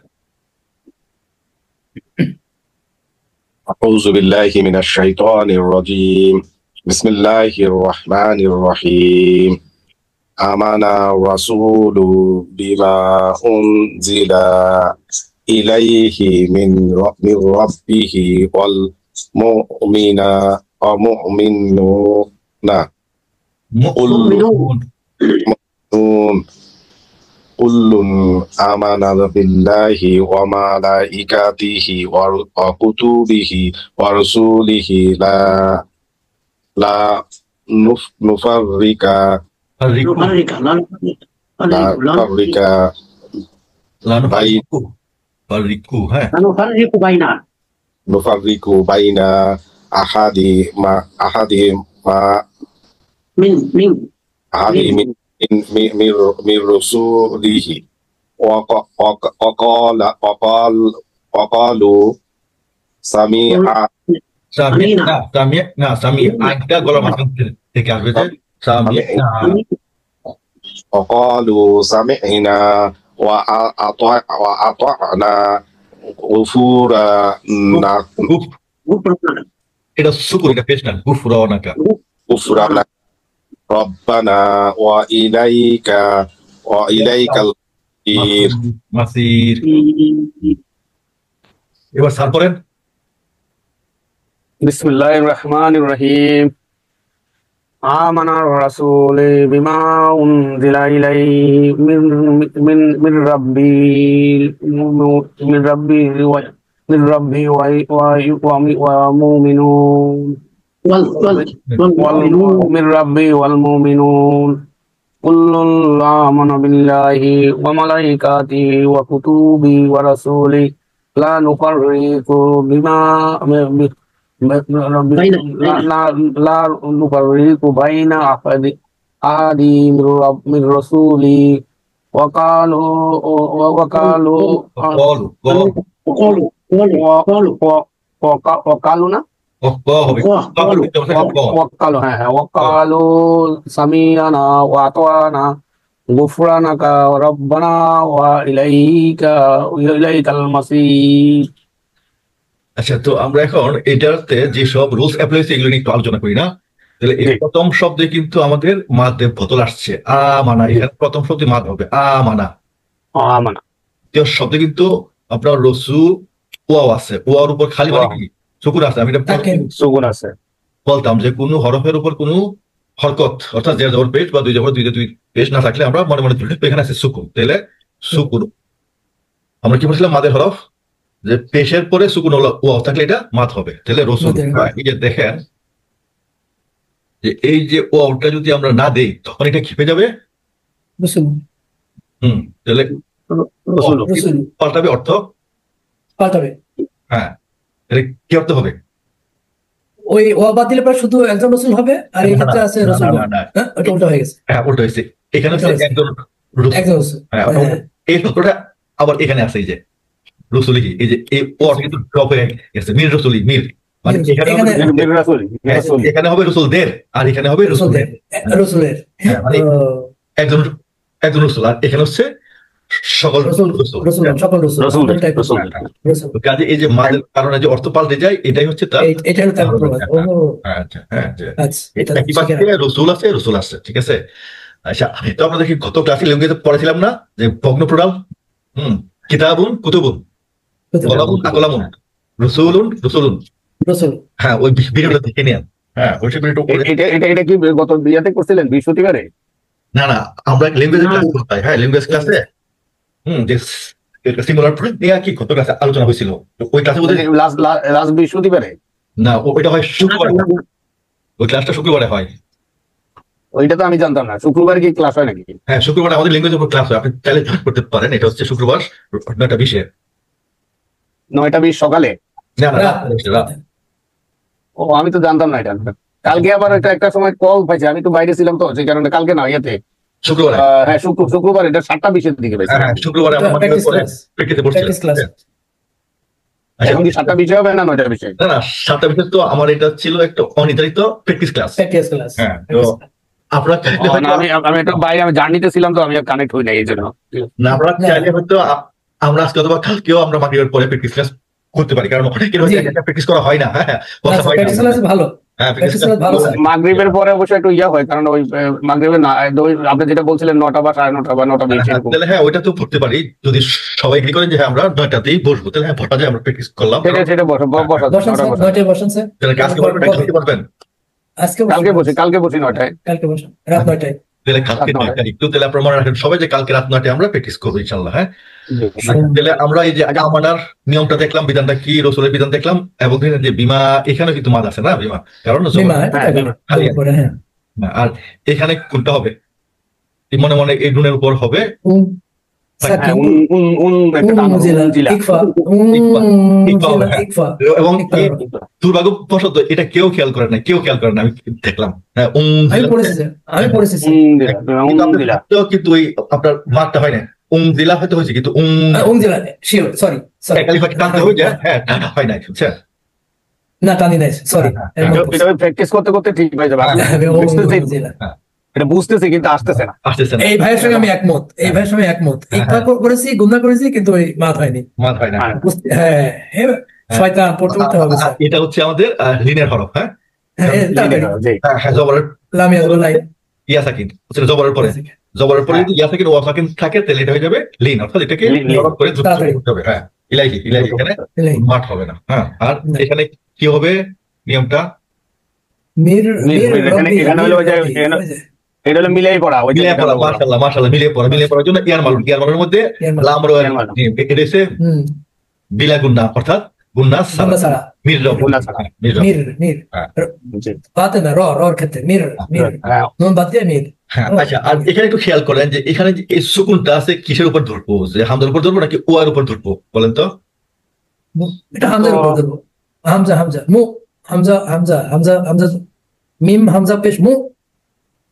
أعوذ بالله من الشيطان الرجيم بسم الله الرحمن الرحيم آمن الرسول بما أنزل إليه من ربه والمؤمنون كل آمن بالله وملائكته وكتبه ورسله لا نفرق بين أحد من رسوله وقالوا سمعنا আইনটা গলার মাঝখান থেকে আসবে যে সামিআনা। وقالوا سمعنا وأطعنا غفرانك এটা সুকুর, এটা পেশ না, গুফরানাকা غفرانك ربنا وإليك মাসির। এবার স্যার পড়েন। বিসমিল্লাহির রহমানির রহিম آمن الرسول بما أنزل إليه من ربه والمؤمنون والمؤمنون كل آمن بالله وملائكته وكتبه ورسوله لا نفرق لا نفرق بين أحد من رسوله وقالوا سمعنا وأطعنا غفرانك ربنا وإليك المصير। আচ্ছা, তো আমরা এখন এটাতে যে সব রুলস অ্যাপ্লাই হচ্ছে এগুলো নিয়ে একটু আলোচনা করি না। তাহলে এই প্রথম শব্দে কিন্তু আমাদের মাদের বদল আসছে, আমানা। এখানে প্রথম শব্দে মাদ হবে আমানা। দ্বিতীয় শব্দে কিন্তু আপনার রসু ওয়াও আছে, ওয়ার উপর খালি মানে কি সুকুন আছে। আমি বলতাম যে কোনো হরফের উপর কোনো হরকত অর্থাৎ জের জবর পেশ বা দুই জবর দুই পেশ না থাকলে আমরা মনে মনে ধরে এখানে আছে সুকুন, তাহলে সুকুন। আমরা কি বলছিলাম মাদের হরফ যে পেশের পরে সুকুন ওয়াও থাকলে এটা মাদ হবে, তাহলে রসুল। এই যে দেখেন যে এই যে ওয়াওটা যদি আমরা না দেই তখন এটা খেপে যাবে। তাহলে পাল্টাবে, অর্থ পাল্টাবে। হ্যাঁ, তাহলে কি অর্থ হবে? ওই ওয়া বাদ দিলে পরে শুধু একজন রসুল হবে, আর এই ক্ষেত্রে আছে রসুল। ওটা উল্টা হয়ে গেছে। হ্যাঁ, উল্টা হয়েছে। এখানে একজন রসুল, এই শব্দটা আবার এখানে আছে এই যে রসুলি, এই যে এই ওয়ার্ড কিন্তু ড্রপ হয়ে গেছে, মির রসুলি, মির মানে এখানে হবে রসুলদের আর এখানে হবে রসুলের, মানে একজন রসুল, আর এখানে হচ্ছে সকল রসুল রসুল। রসুল সকল রসুল রসুল সকল type রসুল রসুল তো কাজে এই যে মাদের কারণে যে অর্থ পাল্টে যায় এটাই হচ্ছে তার এটা হলো তার প্রবাদ। ও আচ্ছা, হ্যাঁ, যে আচ্ছা, এটা একই বাক্যে রসুল আছে, রসুল আসছে, ঠিক আছে। আচ্ছা, তো আমরা দেখি গত ক্লাসে ল্যাঙ্গুয়েজে পড়েছিলাম না যে ভগ্ন প্রোনাউন, কিতাবুন কুতুবুন, কলামুন আকলামুন, রসুলুন রসুলুন। রসুল। হ্যাঁ, ওই ভিডিওটা দেখে নেন। হ্যাঁ, ওই ভিডিওটা করে এটা কি গত বিয়াতে করছিলেন বৃহস্পতিবারে? না আমরা ল্যাঙ্গুয়েজের ক্লাস করতে হ্যাঁ, ল্যাঙ্গুয়েজ ক্লাসে যে সিঙ্গুলার প্রোনাউন নিয়ে কি গত ক্লাসে আলোচনা হয়েছিল। তো ওই ক্লাসে বোধহয় লাস্ট বৃহস্পতিবারে না, ওইটা হয় শুক্রবারে, ওই ক্লাসটা শুক্রবারে হয়। ওইটা তো আমি জানতাম না। শুক্রবার কি ক্লাস হয় নাকি? হ্যাঁ, শুক্রবারে আমাদের ল্যাঙ্গুয়েজের উপর ক্লাস হয়, আপনি চাইলে জয়েন করতে পারেন। এটা হচ্ছে শুক্রবার 9টা 20-এ। 9টা 20 সকালে? না রাত। রাত। ও, আমি তো জানতাম না এটা। কালকে আবার একটা সময় কল পাইছি, আমি তো বাইরে ছিলাম, তো সেই কারণে কালকে না, ইয়েতে শুক্রবারে। হ্যাঁ শুক্রবার এটা 7টা 20-এর দিকে পাইছি। হ্যাঁ, শুক্রবারে আমরা প্র্যাকটিস ক্লাস, প্র্যাকটিসে বসছি। Practice class. আচ্ছা, এখন কি 7টা 20 হবে না 9টা 20? না 7টা 20 তো আমার এটা ছিল একটা অনির্ধারিত প্র্যাকটিস ক্লাস। Practice class. হ্যাঁ, তো আপনারা চাইলে হয়তো আমি একটা বাইরে, আমি জার্নিতে ছিলাম, তো আমি কানেক্ট হই না এই জন্য। না, আপনারা চাইলে হয়তো আমরা আজকে অথবা কালকেও আমরা মাগরিবের পরে প্র্যাকটিস ক্লাস করতে পারি, কারণ অনেকের হয়তো একটা প্র্যাকটিস করা হয় না। হ্যাঁ, কথা হয় প্র্যাকটিস না। ক্লাস ভালো। হ্যাঁ, প্র্যাকটিস ক্লাস ভালো স্যার। মাগরিবের পরে অবশ্য একটু ইয়া হয়, কারণ ওই মাগরিবের না, আপনি যেটা বলছিলেন 9টা বা 9:30 বা 9টা 20 এরকম। তাহলে হ্যাঁ, ওইটা তো করতে পারি যদি সবাই এগ্রি করেন যে হ্যাঁ আমরা 9টাতেই বসবো, তাহলে হ্যাঁ ভটা যায় আমরা প্র্যাকটিস করলাম। সেটা বসা বসেন স্যার, 9টায় বসেন স্যার। তাহলে আজকে প্র্যাকটিস করতে পারবেন। আজকে কালকে বসি 9টায়। কালকে বসেন রাত 9টায়। তাহলে কালকে 9টা একটু, তাহলে আপনারা মনে রাখেন সবাই যে কালকে রাত 9টায় আমরা প্র্যাকটিস করবো ইনশাল্লাহ। হ্যাঁ, তাহলে আমরা এই যে আমানার নিয়মটা দেখলাম, বিধানটা কি, রসুলের বিধান দেখলাম, এবং যে বিমা, এখানে কিন্তু মাদ আছে না, বিমা, কারণ বিমা, এটা থাকে পরে। হ্যাঁ, আর এখানে কোনটা হবে মনে মনে এই নুনের উপর হবে সাকিন, একটা টান, জিলা, ইকফা, ইকফা। এবং দুর্ভাগ্যবশত এটা কেউ খেয়াল করে না, আমি দেখলাম। হ্যাঁ, আমি পড়েছি স্যার, কিন্তু কিন্তু ওই আপনার মারটা হয় না, দিলা হয়তো হয়েছে, কিন্তু জিলা শিওর, সরি টানতে হবে যে হ্যাঁ, টানা হয় না, বুঝছেন? না, টানি নাই, সরি। এটা প্র্যাকটিস করতে করতে ঠিক হয়ে যাবে। এটা বুঝতেছি কিন্তু আসতেছে না। এই ভাইয়ের সঙ্গে আমি একমত, ইকফা করেছি, গুণা করেছি, কিন্তু ওই মাত হয়নি। হ্যাঁ, শয়তান পড়তে হবে স্যার। এটা হচ্ছে আমাদের লিনের হরফ। হ্যাঁ, জবরের লাম ইয়াজবর লাই, ইয়া সাকিন, জবরের পরে যদি ইয়া সাকিন ওয়া সাকিন থাকে, তাহলে এটা হয়ে যাবে লিন, অর্থাৎ এটাকে হরফ করে যুক্ত করতে হবে। হ্যাঁ, ইলাহি এখানে মাঠ হবে না। হ্যাঁ, আর এখানে কি হবে নিয়মটা? এখানে হলো এটা হলো মিলাই পড়া। মাশাআল্লাহ, মিলিয়ে পড়ার জন্য ইয়ার মালুর মধ্যে লাম র এটা হচ্ছে বিলা গুন্না, অর্থাৎ গুন্না ছাড়া, মির বাতে না, রর ক্ষেত্রে মির নুন বাদ দিয়ে মির। হ্যাঁ, আচ্ছা, আর এখানে একটু খেয়াল করেন যে এখানে যে এই সুকুনটা আছে কিসের উপর ধরবো, যে হামজার উপর ধরবো নাকি ওয়ার উপর ধরবো, বলেন তো? এটা হামজার উপর ধরবো। মু, হামজা মিম, হামজা পেশ, মু,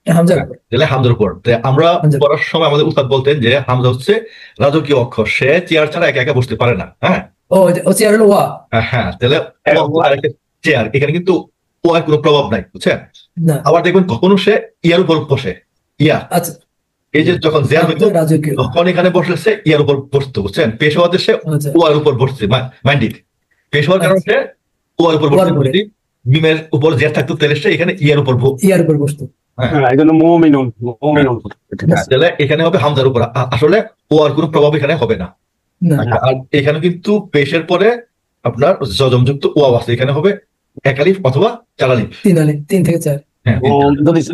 হামজার উপর। তাহলে হামজার উপর। আমরা পড়ার সময় আমাদের উস্তাদ বলতেন যে হামজা হচ্ছে রাজকীয় অক্ষর, সে চেয়ার ছাড়া একা একা বসতে পারে না। হ্যাঁ, ও চেয়ার হলো ওয়া। হ্যাঁ, তাহলে চেয়ার, এখানে কিন্তু ওয়ার কোনো প্রভাব নাই, বুঝছেন? আবার দেখবেন কখনো সে ইয়ার উপর বসে, ইয়া। আচ্ছা, এই যে যখন জেয়ার হইতো তখন এখানে বসলে ইয়ার উপর বসতো, বুঝছেন? পেশ হওয়াতে সে ওয়ার উপর বসছে, মাইন্ডিক পেশ হওয়ার কারণে সে ওয়ার উপর বসতে, মিমের উপর জেয়ার থাকতো, তাহলে সে এখানে ইয়ার উপর বসতো। তাহলে এখানে হবে হামজার উপর, আসলে ওয়ার কোনো প্রভাব এখানে হবে না। আর এখানে কিন্তু পেশের পরে আপনার জজমযুক্ত ওয়াও আছে, এখানে হবে এক আলিফ অথবা 4 আলিফ, 3 থেকে 4। হ্যাঁ,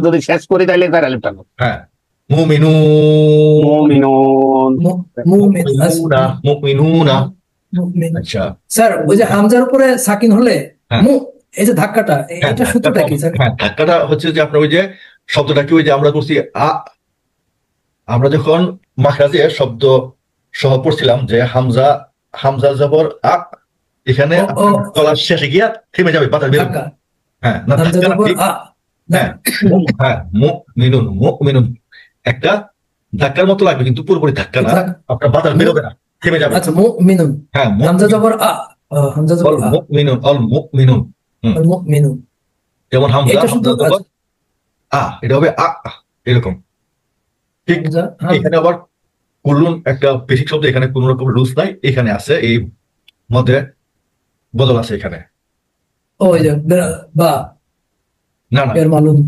যদি শেষ করি তাহলে 4 আলিফ টানো। হ্যাঁ, মুমিনুনা। আচ্ছা স্যার, ওই যে হামজার উপরে সাকিন হলে মু, এই যে ধাক্কাটা, এটা সূত্রটা কি স্যার? হ্যাঁ, ধাক্কাটা হচ্ছে যে আপনার ওই যে শব্দটা কি, ওই যে আমরা করছি আমরা যখন মাখরাজে শব্দ সহ পড়ছিলাম যে হামজা জবর আ, এখানে গলার শেষে গিয়া থেমে যাবে, বাতাস বের হবে। হ্যাঁ, মুমিনুন একটা ধাক্কার মতো লাগবে, কিন্তু পুরোপুরি ধাক্কা না, আপনার বাতাস বের হবে না, থেমে যাবে। আচ্ছা, মুমিনুন। হ্যাঁ, হামজা জবর আ, হামজা জবর আ, মুমিনুন। যেমন হামজা জবর আ, এটা হবে আ, এরকম। ঠিক এখানে আবার কুল্লুন একটা বেসিক শব্দ, এখানে কোনো রকম রুলস নাই, এখানে আছে এই মধ্যে বদল আছে এখানে। ওই যে বা না না এর মালুম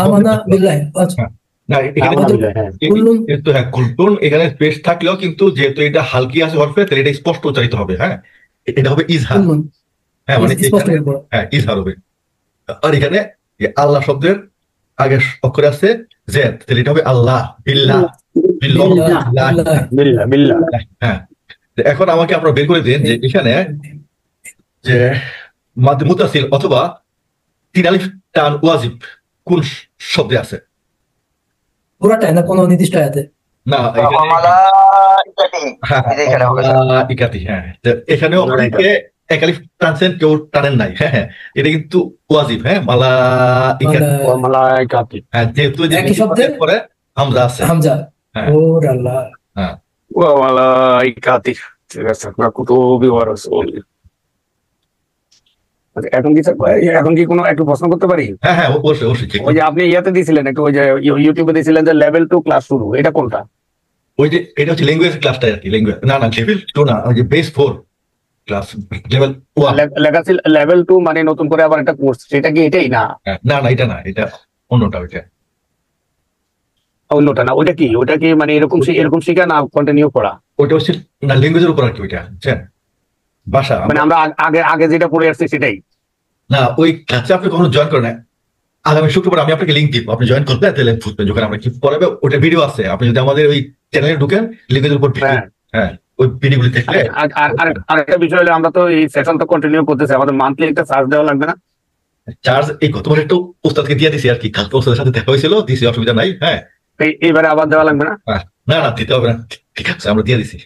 আমানা বিল্লাহ। আচ্ছা, হ্যাঁ, না এখানে আমানা বিল্লাহ, হ্যাঁ। কুল্লুন কিন্তু হ্যাঁ কুল্লুন এখানে স্পেস থাকলেও কিন্তু যেহেতু এটা হালকি আছে হরফে, তাহলে এটা স্পষ্ট উচ্চারিত হবে। হ্যাঁ, এটা হবে ইজহার। কুল্লুন হ্যাঁ মানে স্পষ্ট এখানে করে পড়া। হ্যাঁ ইজহার হবে। আর এখানে আল্লাহ শব্দের আগের অক্ষরে আছে জেদ, তাহলে এটা হবে আল্লাহ, বিল্লাহ, বিল্লাহ, বিল্লাহ, বিল্লাহ। বিল্লাহ। বিল্লাহ বিল্লাহ। হ্যাঁ, এখন আমাকে আপনারা বের করে দিন যে এখানে যে মাদ মুতাসিল অথবা তিন আলিফ টান ওয়াজিব কোন শব্দে আছে? পুরাটাই না কোনো নির্দিষ্ট আয়াতে? না এখানে হ্যাঁ, এই যে এখানে হবে স্যার। ইকাতি, হ্যাঁ তো এখানেও অনেকে এক আলিফ টানছেন, কেউ টানেন নাই। হ্যাঁ হ্যাঁ, এটা কিন্তু ওয়াজিব। হ্যাঁ মালা ইকাতি, মানে ওয়া মালাইকাতি। হ্যাঁ যেহেতু যে একই শব্দের পরে হামজা আছে। হামজা। হ্যাঁ ওর আল্লাহ। হ্যাঁ ওয়া মালাইকাতি। ঠিক আছে, ওয়া কুতুবি ওয়া রাসূলি। আচ্ছা, এখন কি কোনো একটু প্রশ্ন করতে পারি? হ্যাঁ হ্যাঁ, অবশ্যই অবশ্যই। ওই যে আপনি ইয়াতে দিয়েছিলেন একটু, ওই যে ইউটিউবে দিয়েছিলেন যে লেভেল 2 ক্লাস শুরু, এটা কোনটা? ওই যে এটা হচ্ছে ল্যাঙ্গুয়েজ ক্লাসটা আর কি, ল্যাঙ্গুয়েজ না না লেভেল 2 না, ওই যে বেস 4 ক্লাস, লেভেল 1। লেখাছি লেভেল 2 মানে নতুন করে আবার একটা কোর্স, সেটা কি এটাই? না না না এটা না, এটা অন্যটা। ওইটা অন্যটা না, ওটা কি মানে এরকম এরকম শিখা না কন্টিনিউ করা? ওইটা হচ্ছে না ল্যাঙ্গুয়েজের উপর আর কি, ওইটা বুঝছেন, ভাষা। মানে আমরা আগে আগে যেটা পড়ে আসছি সেটাই? না ওই ক্লাসে আপনি কখনো জয়েন করেন না, আগামী শুক্রবার আমি আপনাকে লিঙ্ক দিব, আপনি জয়েন করবেন, তাহলে বুঝবেন যখন আমরা কি পড়াবে। ওটা ভিডিও আছে, আপনি যদি আমাদের ওই চ্যানেলে ঢুকেন ল্যাঙ্গুয়েজের উপর ভিডিও, হ্যাঁ। হ্যাঁ ওই ভিডিওগুলি দেখলে। আরেকটা বিষয় হলো, আমরা তো এই সেশন তো কন্টিনিউ করতেছি, আমাদের মান্থলি একটা চার্জ দেওয়া লাগবে না? চার্জ এই গতবার একটু ওস্তাদকে দিয়ে দিছি আর কি, কালকে ওস্তাদের সাথে দেখা হয়েছিল, দিছি, অসুবিধা নাই। হ্যাঁ এইবারে আবার দেওয়া লাগবে না? না না দিতে হবে না, ঠিক আছে আমরা দিয়ে দিছি।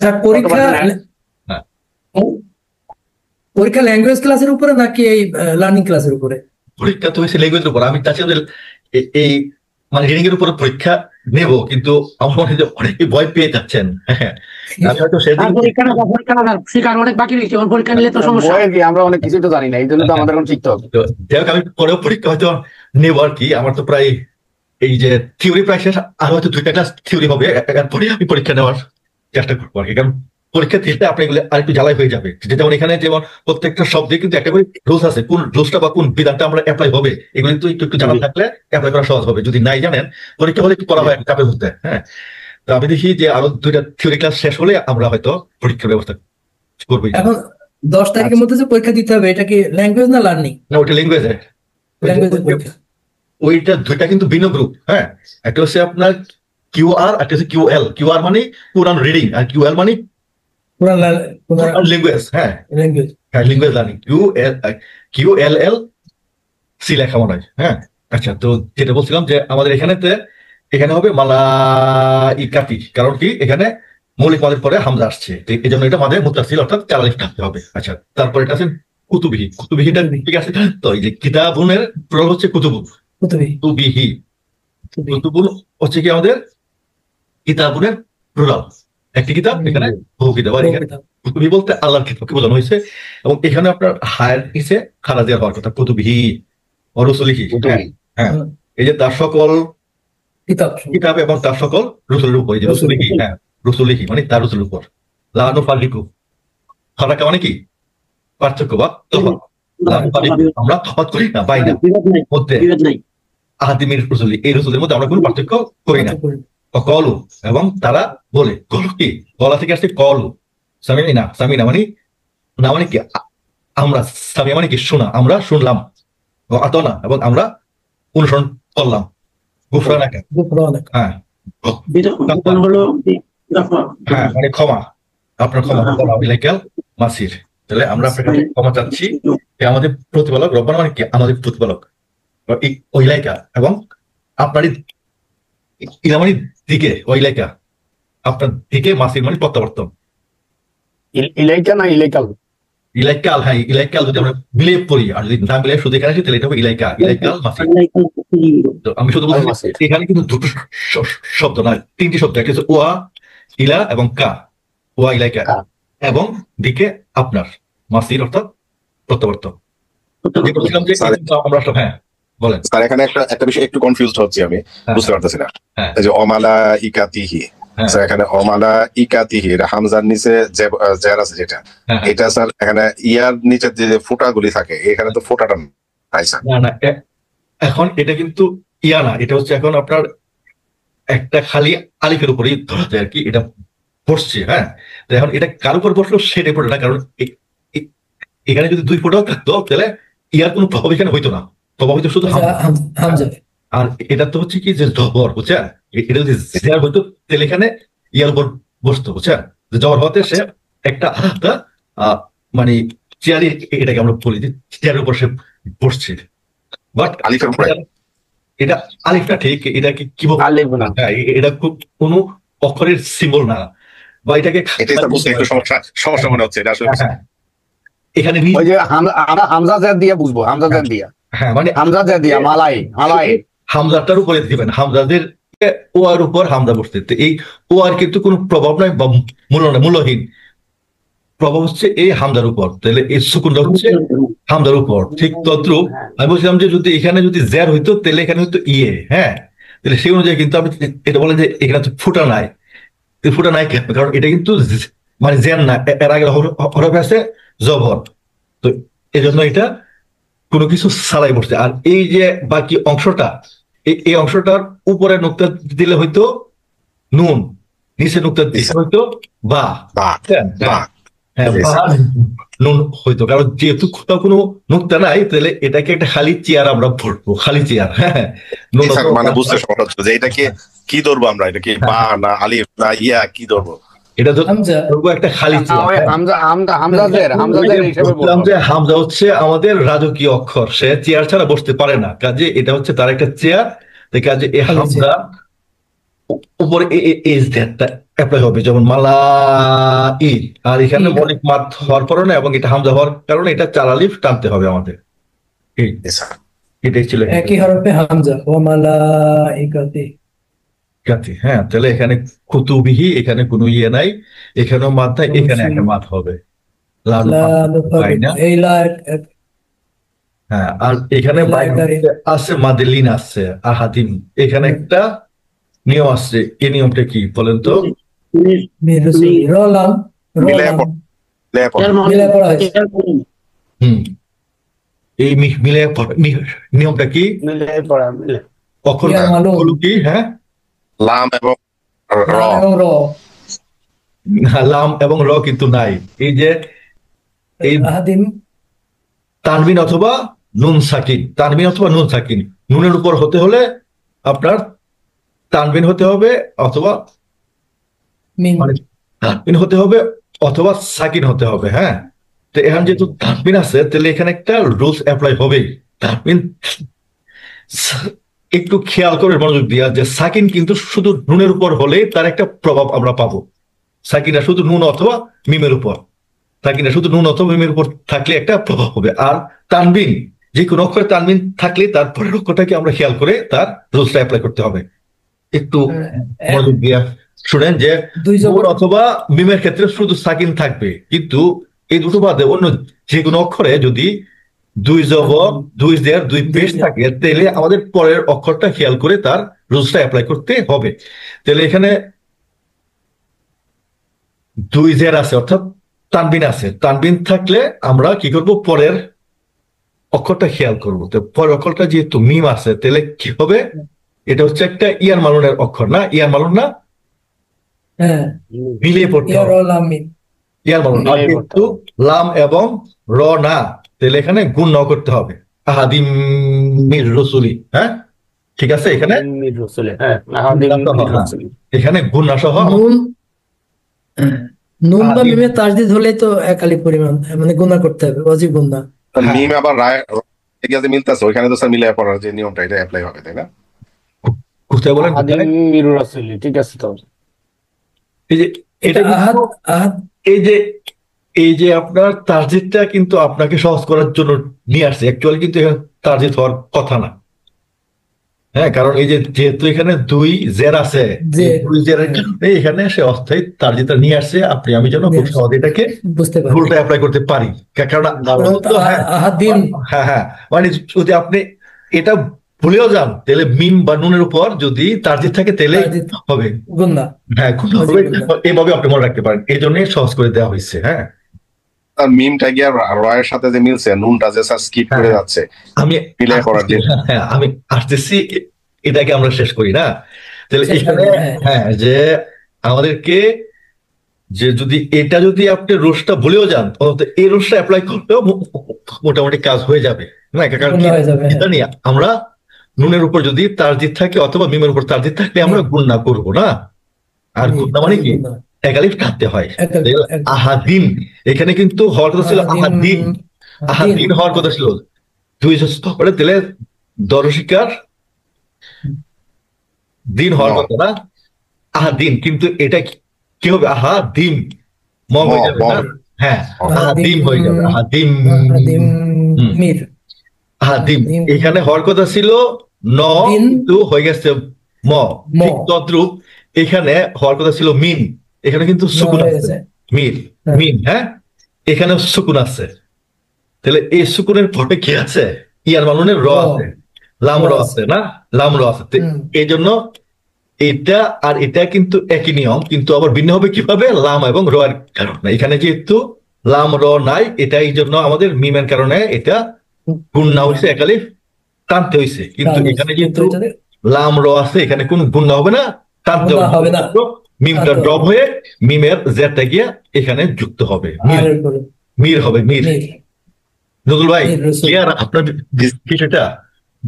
স্যার পরীক্ষা হ্যাঁ। পরীক্ষা ল্যাঙ্গুয়েজ ক্লাসের উপরে নাকি এই লার্নিং ক্লাসের উপরে? পরীক্ষা তো হয়েছে ল্যাঙ্গুয়েজের উপর, আমি চাচ্ছি এই মানে রিডিং এর উপর পরীক্ষা নেব, কিন্তু আমার মনে হয় যে অনেকে ভয় পেয়ে যাচ্ছেন। হ্যাঁ আমি হয়তো সেদিন পরীক্ষা না শিকার অনেক বাকি রয়েছে, ওর পরীক্ষা নিলে তো সমস্যা। ভয় কি, আমরা অনেক কিছু তো জানি না, এই জন্য তো আমাদের এখন শিখতে হবে। তো যাই হোক, আমি পরেও পরীক্ষা হয়তো নেবো আর কি। আমার তো প্রায় এই যে থিওরি প্রায় শেষ, আর হয়তো 2টা ক্লাস থিওরি হবে, এরপরে আমি পরীক্ষা নেওয়ার চেষ্টা করবো আর কি। কারণ পরীক্ষা দিতে আপনি এগুলো আরেকটু জ্বালাই হয়ে যাবে, যেমন এখানে যেমন প্রত্যেকটা শব্দে কিন্তু একটা করে রুলস আছে, কোন রুলসটা বা কোন বিধানটা আমরা অ্যাপ্লাই হবে, এগুলো কিন্তু একটু একটু জানা থাকলে অ্যাপ্লাই করা সহজ হবে। যদি নাই জানেন, পরীক্ষা হলে একটু পড়া হয় চাপের মধ্যে। হ্যাঁ তো আমি দেখি যে আরো 2টা থিওরি ক্লাস শেষ হলে আমরা হয়তো পরীক্ষার ব্যবস্থা করবো। এখন 10 তারিখের মধ্যে যে পরীক্ষা দিতে হবে, এটা কি ল্যাঙ্গুয়েজ না লার্নিং? না ওটা ল্যাঙ্গুয়েজে, ল্যাঙ্গুয়েজের পরীক্ষা। ওইটা 2টা কিন্তু ভিন্ন গ্রুপ। হ্যাঁ একটা হচ্ছে আপনার কিউআর, একটা হচ্ছে কিউএল। কিউআর মানে কোরআন রিডিং, আর কিউএল মানে পুরা ল্যাঙ্গুয়েজ। হ্যাঁ ল্যাঙ্গুয়েজ। হ্যাঁ ল্যাঙ্গুয়েজ লার্নিং, কিউএলএল সি লেখা মনে হয়। হ্যাঁ আচ্ছা, তো যেটা বলছিলাম যে আমাদের এখানে হবে মালাইকাতি, কারণ কি এখানে মৌলিক মাদের পরে হামজা আসছে, এই জন্য এটা মাদের মুত্তাসিল অর্থাৎ 4 আলিফ টানতে হবে। আচ্ছা তারপর এটা আছে কুতুবিহি। কুতুবিহিটা ঠিক আছে, তো এই যে কিতাবুনের প্লুরাল হচ্ছে কুতুবু, কুতুবিহি। কুতুবুন হচ্ছে কি আমাদের কিতাবুনের প্লুরাল, একটি কিতাব, এখানে বহু কিতাব। আর এখানে কুতুবি বলতে আল্লাহর কিতাবকে বোঝানো হয়েছে, এবং এখানে আপনার হায়ার নিচে খারাজ দেওয়ার হওয়ার কথা, কুতুবিহি ও রসুলিহি। হ্যাঁ এই যে তার সকল কিতাব এবং তার সকল রসুলের উপর, এই যে রসুলিহি। হ্যাঁ রসুলিহি মানে তার রসুলের উপর। লানু ফারিকু, ফারাকা মানে কি পার্থক্য বা তফাৎ। লানু ফারিকু আমরা তফাৎ করি না, বাইনা মধ্যে আহাদিমির রসুলি, এই রসুলের মধ্যে আমরা কোনো পার্থক্য করি না। কলু এবং তারা বলে, কলু কি গলা থেকে আসছে কলু, সামিনা। সামিনা মানে না মানে কি আমরা, সামিয়া মানে কি শোনা, আমরা শুনলাম, আতনা এবং আমরা অনুসরণ করলাম, গুফরানাকা। হ্যাঁ হ্যাঁ মানে ক্ষমা, আপনার ক্ষমা ইলাইকাল মাসির। তাহলে আমরা আপনার কাছে ক্ষমা চাচ্ছি, আমাদের প্রতিপালক। রব্বানা মানে কি আমাদের প্রতিপালক, ইলাইকা এবং আপনারই, ইলা মানে দিকে, ইলাইকা আপনার দিকে, মাসির মানে প্রত্যাবর্তন। ইলাইকা না ইলাইকাল? ইলাইকাল, হ্যাঁ ইলাইকাল যদি আমরা মিলিয়ে পড়ি, আর যদি না মিলিয়ে শুধু এখানে আসি তাহলে এটা হবে ইলাইকা, ইলাইকাল মাসির। তো আমি শুধু বলছি এখানে কিন্তু 2টো শব্দ না, 3টি শব্দ, একটা হচ্ছে ওয়া ইলা এবং কা, ওয়া ইলাইকা এবং দিকে আপনার, মাসির অর্থাৎ প্রত্যাবর্তন। যে বলছিলাম যে আমরা হ্যাঁ বলেন। স্যার এখানে একটা বিষয় একটু কনফিউজড হচ্ছি আমি, হ্যাঁ, বুঝতে পারতেছি না। হ্যাঁ, এই যে অমালা ইকাতিহি, হ্যাঁ, স্যার এখানে অমালা ইকাতিহি এটা হামজার নিচে জের আছে যেটা, হ্যাঁ, হ্যাঁ। এটা স্যার এখানে ইয়ার নিচে যে ফোঁটাগুলি থাকে এখানে তো ফোঁটাটা নাই স্যার। না না এখন এটা কিন্তু ইয়া না, এটা হচ্ছে এখন আপনার একটা খালি আলিফের উপরেই ধরা যায় আর কি, এটা বসছে। হ্যাঁ, তো এখন এটা কার উপর বসলো সেটা পড়ে না, কারণ এখানে যদি 2 ফোঁটাও থাকতো তাহলে ইয়ার কোনো প্রভাব এখানে হইতো না, প্রভাব হইতো শুধু হামজা। হামজা। আর এটা তো হচ্ছে কি যে জবর, বুঝছেন? এটা যদি জের হইতো তাহলে এখানে ইয়ার উপর বসতো, বুঝছেন? যে জবর হতে সে একটা আলাদা মানে চেয়ারই, এটাকে আমরা বলি যে চেয়ারের উপর সে বসছে। বাট আলিফের উপরে এটা আলিফটা ঠিক, এটাকে কি বলবো, আলিফ না, এটা খুব কোনো অক্ষরের সিম্বল না, বা এটাকে এটাই স্যার বুঝতে একটু সমস্যা মনে হচ্ছে, এটা আসলে হ্যাঁ, এখানে ওই যে আমরা হামজা জের দিয়ে বুঝবো, হামজা জের দিয়া, হ্যাঁ মানে হামজা জের দিয়া, মালাই মালাই হামজাটার উপরে দিবেন, হামজাদের ও আর উপর হামজা বসতে, তো এই ও আর কিন্তু কোনো প্রভাব নাই বা মূল্যহীন প্রভাব হচ্ছে এই হামজার উপর, তাহলে এই সুকুনটা হচ্ছে হামজার উপর। ঠিক তদ্রুপ আমি বলছিলাম যে যদি এখানে যদি জের হইতো তাহলে এখানে হইতো ইয়ে। হ্যাঁ, তাহলে সেই অনুযায়ী কিন্তু আপনি এটা বলেন যে এখানে তো ফুটা নাই, ফুটা নাই কেন? কারণ এটা কিন্তু মানে জের না, এর আগে হরফ আছে জবর, তো এই জন্য এটা কোনো কিছু ছাড়াই বসছে। আর এই যে বাকি অংশটা, এই অংশটার উপরে নুক্তা দিলে হয়তো নুন, নিচে নুক্তা দিলে হয়তো বা। বা হ্যাঁ, হ্যাঁ, বা নুন হইতো, কারণ যেহেতু কোথাও কোনো নুক্তা নাই তাহলে এটাকে একটা খালি চেয়ার আমরা পড়বো, খালি চেয়ার। হ্যাঁ, নুন মানে বুঝতে সমস্যা হচ্ছে যে এটাকে কি ধরবো আমরা, এটা কি বা না আলিফ না ইয়া কি ধরবো? এটা হামজা। ধরবো একটা খালি চেয়ার। হামজা জের হিসেবে বললাম যে হামজা হচ্ছে আমাদের রাজকীয় অক্ষর, সে চেয়ার ছাড়া বসতে পারে না, কাজে এটা হচ্ছে তার একটা চেয়ার। কাজে এই হামজা উপরে এজ দ্যাটটা অ্যাপ্লাই হবে, যেমন মালা ই, আর এখানে মৌলিক মাত হওয়ার কারণে এবং এটা হামজা হওয়ার কারণে এটা 4 আলিফ টানতে হবে আমাদের। এটাই ছিল একই হরফে হামজা, ও মালাইকাতি। হ্যাঁ, তাহলে এখানে কুতুবিহি, এখানে কোনো ইয়ে নাই, এখানেও মাত নাই, এখানে একটা মাত হবে হ্যাঁ। আর এখানে আছে মাদেলিন আছে আহাদিম, এখানে একটা নিয়ম আছে, এই নিয়মটা কি বলেন তো? এই নিয়মটা কি? অক্ষরগুলো কি? হ্যাঁ, লাম এবং র, লাম এবং র কিন্তু নাই। এই যে এই তানবিন অথবা নুন সাকিন, তানবিন অথবা নুন সাকিন, নুনের উপর হতে হলে আপনার তানবিন হতে হবে অথবা তানবিন হতে হবে অথবা সাকিন হতে হবে। হ্যাঁ, তো এখন যেহেতু তানবিন আছে তাহলে এখানে একটা রুলস অ্যাপ্লাই হবেই। তানবিন একটু খেয়াল করে মনোযোগ দিয়া, যে সাকিন কিন্তু শুধু নুনের উপর হলে তার একটা প্রভাব আমরা পাবো, সাকিনা শুধু নুন অথবা মিমের উপর, সাকিনা শুধু নুন অথবা মিমের উপর থাকলে একটা প্রভাব হবে। আর তানবিন, যে কোনো অক্ষরে তানবিন থাকলে তার পরের অক্ষরটাকে আমরা খেয়াল করে তার রুলসটা অ্যাপ্লাই করতে হবে। একটু মনোযোগ দিয়া শুনেন যে নুন অথবা মিমের ক্ষেত্রে শুধু সাকিন থাকবে, কিন্তু এই দুটো বাদে অন্য যে কোনো অক্ষরে যদি 2 জবর 2 জের 2 পেশ থাকে তাহলে আমাদের পরের অক্ষরটা খেয়াল করে তার রুলসটা অ্যাপ্লাই করতে হবে। তাহলে এখানে 2 জের আছে অর্থাৎ তানবিন আছে, তানবিন থাকলে আমরা কি করব, পরের অক্ষরটা খেয়াল করবো। তো পরের অক্ষরটা যেহেতু মিম আছে তাহলে কি হবে, এটা হচ্ছে একটা ইয়ার মালুনের অক্ষর না, ইয়ার মালুন না, মিলিয়ে পড়তে হবে ইয়ার মালুন। আর কিন্তু লাম এবং র না, তাহলে এখানে গুণ ন করতে হবে, আহাদিম মির রসুলি। হ্যাঁ, ঠিক আছে, এখানে এখানে গুণ না সহ নুন বা মিমে তাসদিদ হলে তো এক আলিফ পরিমাণ মানে গুণা করতে হবে, ওয়াজিব গুণা। মিম আবার রায় মিলতেছে, ওইখানে তো স্যার মিলাই পড়ার যে নিয়মটা এটা অ্যাপ্লাই হবে, তাই না? কোথায় বলেন? ঠিক আছে। তো এই যে এটা এই যে আপনার তাসদিদটা কিন্তু আপনাকে সহজ করার জন্য নিয়ে আসছে, অ্যাকচুয়ালি কিন্তু এখানে তাসদিদ হওয়ার কথা না। হ্যাঁ, কারণ এই যে যেহেতু এখানে 2 জের আছে, 2 জেরের কারণে এখানে সে অস্থায়ী তাসদিদটা নিয়ে আসছে, আপনি আমি যেন খুব সহজে এটাকে রুলটা অ্যাপ্লাই করতে পারি। কারণ হ্যাঁ, মানে যদি আপনি এটা ভুলেও যান তাহলে মিম বা নুনের উপর যদি তারজিদ থাকে তাহলে তারজিদ হবে। গুন্না, হ্যাঁ, গুণ ওই যে হবে। গুন্না। এভাবে আপনি মনে রাখতে পারেন, এই জন্যই সহজ করে দেওয়া হয়েছে। হ্যাঁ আর মিমটা কি আর রয়ের সাথে যে মিলছে, নুনটা যে স্যার স্কিপ করে হ্যাঁ, যাচ্ছে আমি মিলাই করার আসতেছি, যে হ্যাঁ আমি আসতেছি, এটাকে আমরা শেষ করি না তাহলে শেষ এখানে। করবেন, হ্যাঁ। হ্যাঁ, যে আমাদেরকে যে যদি এটা যদি আপনি রোজটা ভুলেও যান অন্তত এই রোজটা অ্যাপ্লাই করলেও মোটামুটি কাজ হয়ে যাবে না, কারণ কি গুন্না হয়ে যাবে, হ্যাঁ। জানি আমরা নুনের উপর যদি তারজিদ থাকে অথবা মিমের উপর তারজিদ থাকলে আমরা গুণনা করব না। আর জি, গুণনা মানে কি গুন্না। একালিফ টানতে হয়। একদম, একদম। আহাদিন, এখানে কিন্তু হওয়ার কথা ছিল আহাদিন, আহাদিন, আহাদিন হওয়ার কথা ছিল দুই করে দিলে দরশিকার দিন হওয়ার কথা না, আহাদিন, কিন্তু এটা কি হবে আহাদিন ম হয়ে যাবে না। হ্যাঁ, আহাদিম হয়ে যাবে, আহাদিম। আহাদিম মির, আহাদিম আহাদিম। এখানে হওয়ার কথা ছিল ন, দিন। কিন্তু হয়ে গেছে ম। ম। ঠিক তদ্রূপ এখানে হওয়ার কথা ছিল মিন, এখানে কিন্তু ন সুকুন হয়ে আছে, গেছে। মির, হ্যাঁ। মিন। হ্যাঁ, এখানে সুকুন আছে, তাহলে এই সুকুনের পরে কি আছে? ইয়ার মালুনের র র। আছে, লাম র র আছে না, লাম র আছে। হুম। এই জন্য এটা আর এটা কিন্তু একই নিয়ম, কিন্তু আবার ভিন্ন হবে কিভাবে? লাম এবং র এর কারণে। এখানে যেহেতু লাম র নাই, এটা এই জন্য আমাদের মিমের কারণে এটা গুণনা হয়েছে, একালিফ টানতে হয়েছে। কিন্তু টান হয়েছে, এখানে কিন্তু যেহেতু এটাতে লাম র আছে, এখানে কোন গুণনা হবে না, টানতে গুণনা হবে না। শুধুমাত্র মিমটা টানতে ড্রপ হবে। হয়ে মিমের জেরটা গিয়া এখানে যুক্ত হবে, মির, আর এর পরে মির হবে, মির। মির, নজরুল ভাই মির রসুল। ক্লিয়ার আপনার বিষয়টা?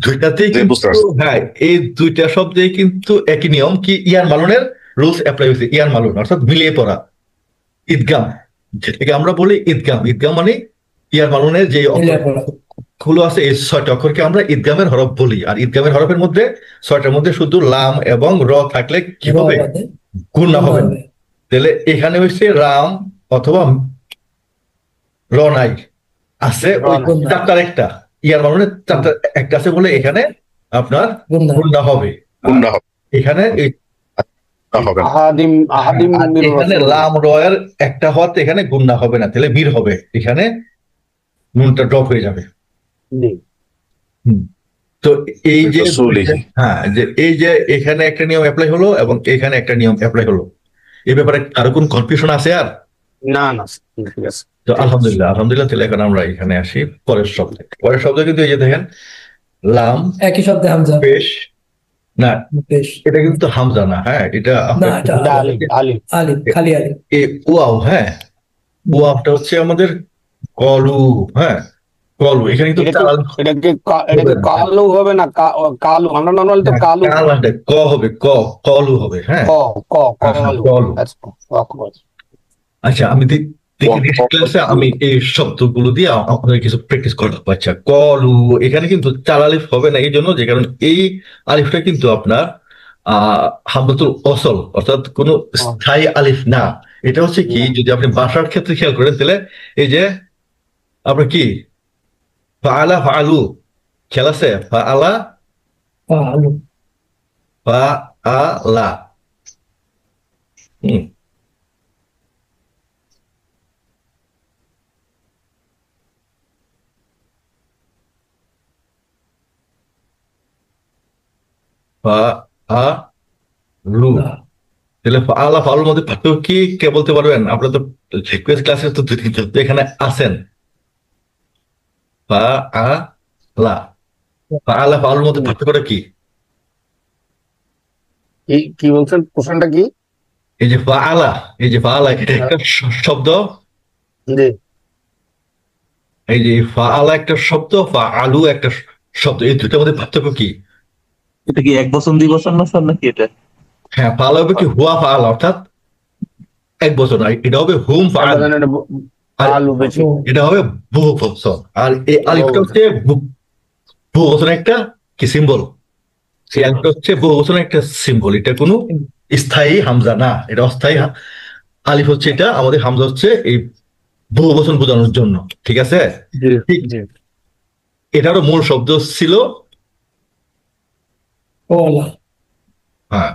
দুইটাতেই জি, বুঝতে কিন্তু, পারছি। হ্যাঁ এই দুইটা শব্দে কিন্তু একই নিয়ম, কি ইয়ার মালুনের রুলস অ্যাপ্লাই হয়েছে। ইয়ার মালুন অর্থাৎ মিলিয়ে পড়া, ঈদগাম, যেটাকে আমরা বলি ঈদগাম। ঈদগাম মানে ইয়ার মালুনের যে মিলিয়ে পড়া। অক্ষরগুলো আছে, এই 6টা অক্ষরকে আমরা ঈদগামের হরফ বলি। আর ঈদগামের হরফের মধ্যে 6টার মধ্যে শুধু লাম এবং র থাকলে কি র হবে? বাদে গুণনা গুন্না হবে না। হবে। তাহলে এখানে হচ্ছে রাম অথবা র নাই, আছে র ওই নাই। চারটার একটা, ইয়ার মানে চারটা একটা আছে বলে এখানে আপনার গুন্না। গুণনা হবে। গুণনা হবে এখানে হবে না। আহাদিম, আহাদিম আর মির এখানে রসুল। লাম র এর একটা হওয়াতে এখানে গুণনা হবে না, তাহলে বীর হবে, এখানে নুনটা ড্রপ হয়ে যাবে। জি। হুম। তো এই যে রসুলিহি। হ্যাঁ, যে এই যে এখানে একটা নিয়ম অ্যাপ্লাই হলো এবং এখানে একটা নিয়ম অ্যাপ্লাই হলো, এই ব্যাপারে আরো কোন কনফিউশন আছে আর? না না, ঠিক আছে। তো আলহামদুলিল্লাহ, আলহামদুলিল্লাহ। তাহলে এখন আমরা এখানে আসি পরের শব্দে। পরের শব্দ কিন্তু এই যে দেখেন লাম একই শব্দে হামজা, পেশ, না পেশ। এটা কিন্তু হামজা না, হ্যাঁ এটা না, এটা এটা আলিফ, আলিফ। আলিফ, খালি আলিফ। এ ওয়াও। হ্যাঁ, ওয়াওটা হচ্ছে আমাদের কলু। হ্যাঁ, কলু, এখানে কিন্তু এটা কি কালু হবে না? কালু, আমরা নর্মালি তো কালু ক হবে, কলু হবে। হ্যাঁ, ক ক হ্যাঁ, কালু। কলু। আচ্ছা, আচ্ছা, আমি দেখি নেক্সট ক্লাসে আমি এই শব্দগুলো দিয়ে আপনাদের কিছু প্র্যাকটিস করাবো। আচ্ছা, কলু, এখানে কিন্তু চার আলিফ হবে না, এই জন্য যে কারণ এই আলিফটা কিন্তু আপনার হামজাতুল ওয়াসল, অর্থাৎ কোনো স্থায়ী আলিফ না। এটা হচ্ছে কি, যদি আপনি বাসার ক্ষেত্রে খেয়াল করেন তাহলে এই যে আপনার কি ফাআলা, ফাআলু খেয়াল আছে? ফাআলা, আলু, ফাআলা। হুম, ফাআলু। তাহলে ফাআলা, ফাআলুর মধ্যে পার্থক্য কি কে বলতে পারবেন? আপনারা তো রিকোয়েস্ট ক্লাসে তো দুই তিনজন তো এখানে আছেন। ফাআলা, ফাআলা, ফাআলুর মধ্যে পার্থক্যটা কি? কি বলছেন? কোশ্চেনটা কি? এই যে ফাআলা, এই যে ফাআলা, এটা একটা শব্দ। জি। এই যে ফাআলা একটা শব্দ, ফাআলু একটা শব্দ, এই দুটার মধ্যে পার্থক্য কি? এটা কি এক বছর 2 বছর না স্যার নাকি এটা? হ্যাঁ, ফাআলা হবে কি হুয়া ফাআলা, অর্থাৎ এক বছর নয়, এটা হবে হুম ফাআল, আলু বেশি। এটা হবে বহু বছর। আর এই আলিফটা হচ্ছে বহু বছরের একটা কি সিম্বল, সেই আলিফটা হচ্ছে বহু বছরের একটা সিম্বল। এটা কোনো স্থায়ী হামজা না, এটা অস্থায়ী আলিফ হচ্ছে। এটা আমাদের হামজা হচ্ছে এই বহু বছর বোঝানোর জন্য, ঠিক আছে? ঠিক, এটারও মূল শব্দ ছিল কলা। হ্যাঁ,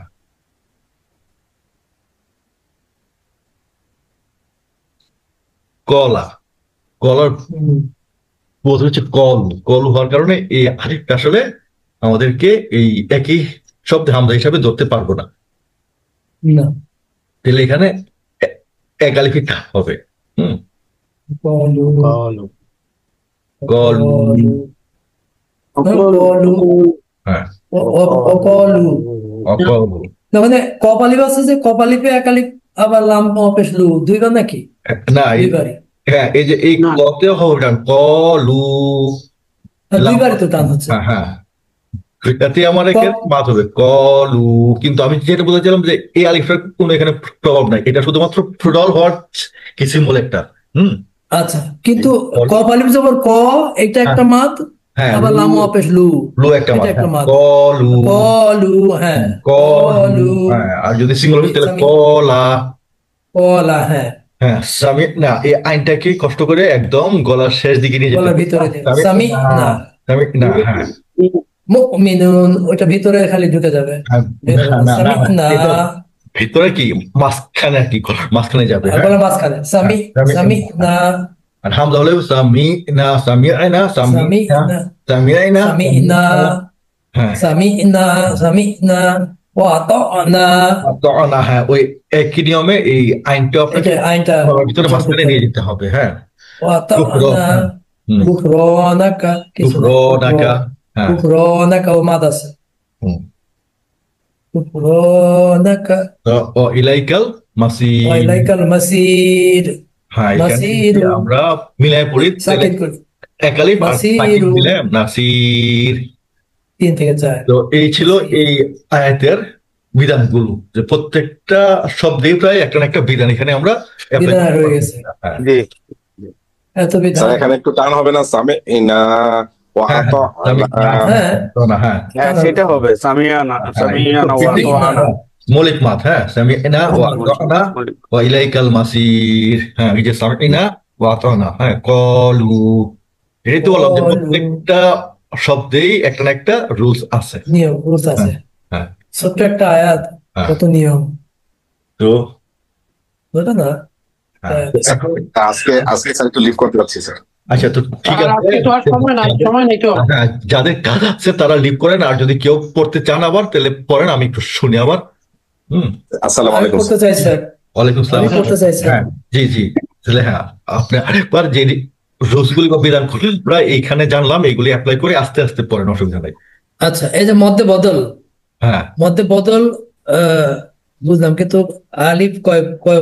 কলা। কলার বোধ হচ্ছে কলু, কলু হওয়ার কারণে এই আলিফটা আসলে আমাদেরকে এই একই শব্দে হামজা হিসাবে ধরতে পারবো না। না। তাহলে এখানে এক আলিফই টা হবে। কলু কলু কলু। কলু হ্যাঁ, কলু। অকলু। মানে কপালিপ আছে যে কপালিপে একালিপ আবার লাম পেশ লু দুইবার নাকি? না দুইবারই। হ্যাঁ, এই যে এই না। কতেও হবে টান, কলু। দুইবারই তো টান হচ্ছে। হ্যাঁ হ্যাঁ, এতে আমার এখানে মাত হবে কলু। কিন্তু আমি যেটা বলেছিলাম যে এই আলিফটার কোনো এখানে প্রভাব নাই, এটা শুধুমাত্র প্রডল হওয়ার কি সিম্বল একটা। আচ্ছা, কিন্তু কপালিপ জবর ক এটা একটা মাত, হ্যাঁ, আবার লাম পেশ লু লু একটা এটা মাত, একটা মাত। কলু। কলু, হ্যাঁ কলু। হ্যাঁ, আর যদি সিঙ্গল হবে তাহলে কলা। কলা, হ্যাঁ। হ্যাঁ, সামি না, এই আইনটাকে কষ্ট করে একদম গলার শেষ দিকে নিয়ে যেতে গলার হবে। ভিতরে দিয়ে। সামি না, সামি না, হ্যাঁ। মুমিনুন ওটা ভিতরে খালি ঢুকে যাবে। সামি না, ভিতরে কি মাঝখানে আর কি, মাঝখানে যাবে। গলার মাঝখানে সামি, সামি না। আর হামজা হলে সামি না, সামি না, সামি না, সামি না, সামি না, হ্যাঁ, সামি না, সামি না। ওয়া আতানা, না, হ্যাঁ, ওই একই নিয়মে এই আইনটা আপনাকে আইনটা ভিতরে মাঝখানে নিয়ে যেতে হবে। হ্যাঁ, ওয়া আতানা গুফরানাকা, কিছু না, গুফরানাকা, হ্যাঁ, গুফরানাকা ও মাদ আছে। হুম। গুফরানাকা ও ইলাইকাল মাসির। ওয়া ইলাইকাল মাসির। হ্যাঁ, এখানে যদি আমরা মিলাই পড়ি তাহলে সাকিন করি একালিফ আর সাকিন দিলে নাসির। 3 থেকে 4। তো এই ছিল এই আয়াতের বিধানগুলো, যে প্রত্যেকটা শব্দেই প্রায় একটা না একটা বিধান এখানে আমরা apply বিধান করতে হয়ে পারবো। গেছে। হ্যাঁ, জি এত বিধান। স্যার এখানে একটু টান হবে না, সামে ইনা ওয়া হ্যাঁ, আতা হ্যাঁ। হ্যাঁ, হ্যাঁ সেটা হবে সামিয়ানা সামিয়ানা ওয়া আতানা মৌলিক মাত। হ্যাঁ, সামি'না ওয়া আতা'না ওয়া ইলাইকাল মাসির। হ্যাঁ, এই যে সামি'না ওয়া আতা'না, হ্যাঁ, কলু। এই তো বললাম যে প্রত্যেকটা শব্দেই একটা না একটা রুলস আছে। নিয়ম রুলস আছে। হ্যাঁ, ছোট্ট একটা আয়াত, হ্যাঁ। কত নিয়ম, তো বুঝলে না? হ্যাঁ, আজকে স্যার একটু লিভ করতে পারছি স্যার। আচ্ছা, তো ঠিক আর আছে। আজকে তো আর সময় নাই, সময় নেই তো। হ্যাঁ, যাদের কাজ আছে তারা লিভ করেন, আর যদি কেউ পড়তে চান আবার তাহলে পড়েন, আমি একটু শুনি আবার। আসসালামু আমি আলাইকুম করতে চাই স্যার, ওয়ালাইকুম আমি আসসালাম। করতে চাই স্যার। হ্যাঁ, জি জি, তাহলে হ্যাঁ, আপনি আরেকবার যে রুলসগুলি বা বিধান করলেন প্রায় এইখানে জানলাম, এগুলি অ্যাপ্লাই করে আস্তে আস্তে পড়েন, অসুবিধা নাই। আচ্ছা, এই যে মধ্যে বদল, হ্যাঁ, মধ্যে বদল বুঝলাম, কিন্তু আলিফ কয় কয়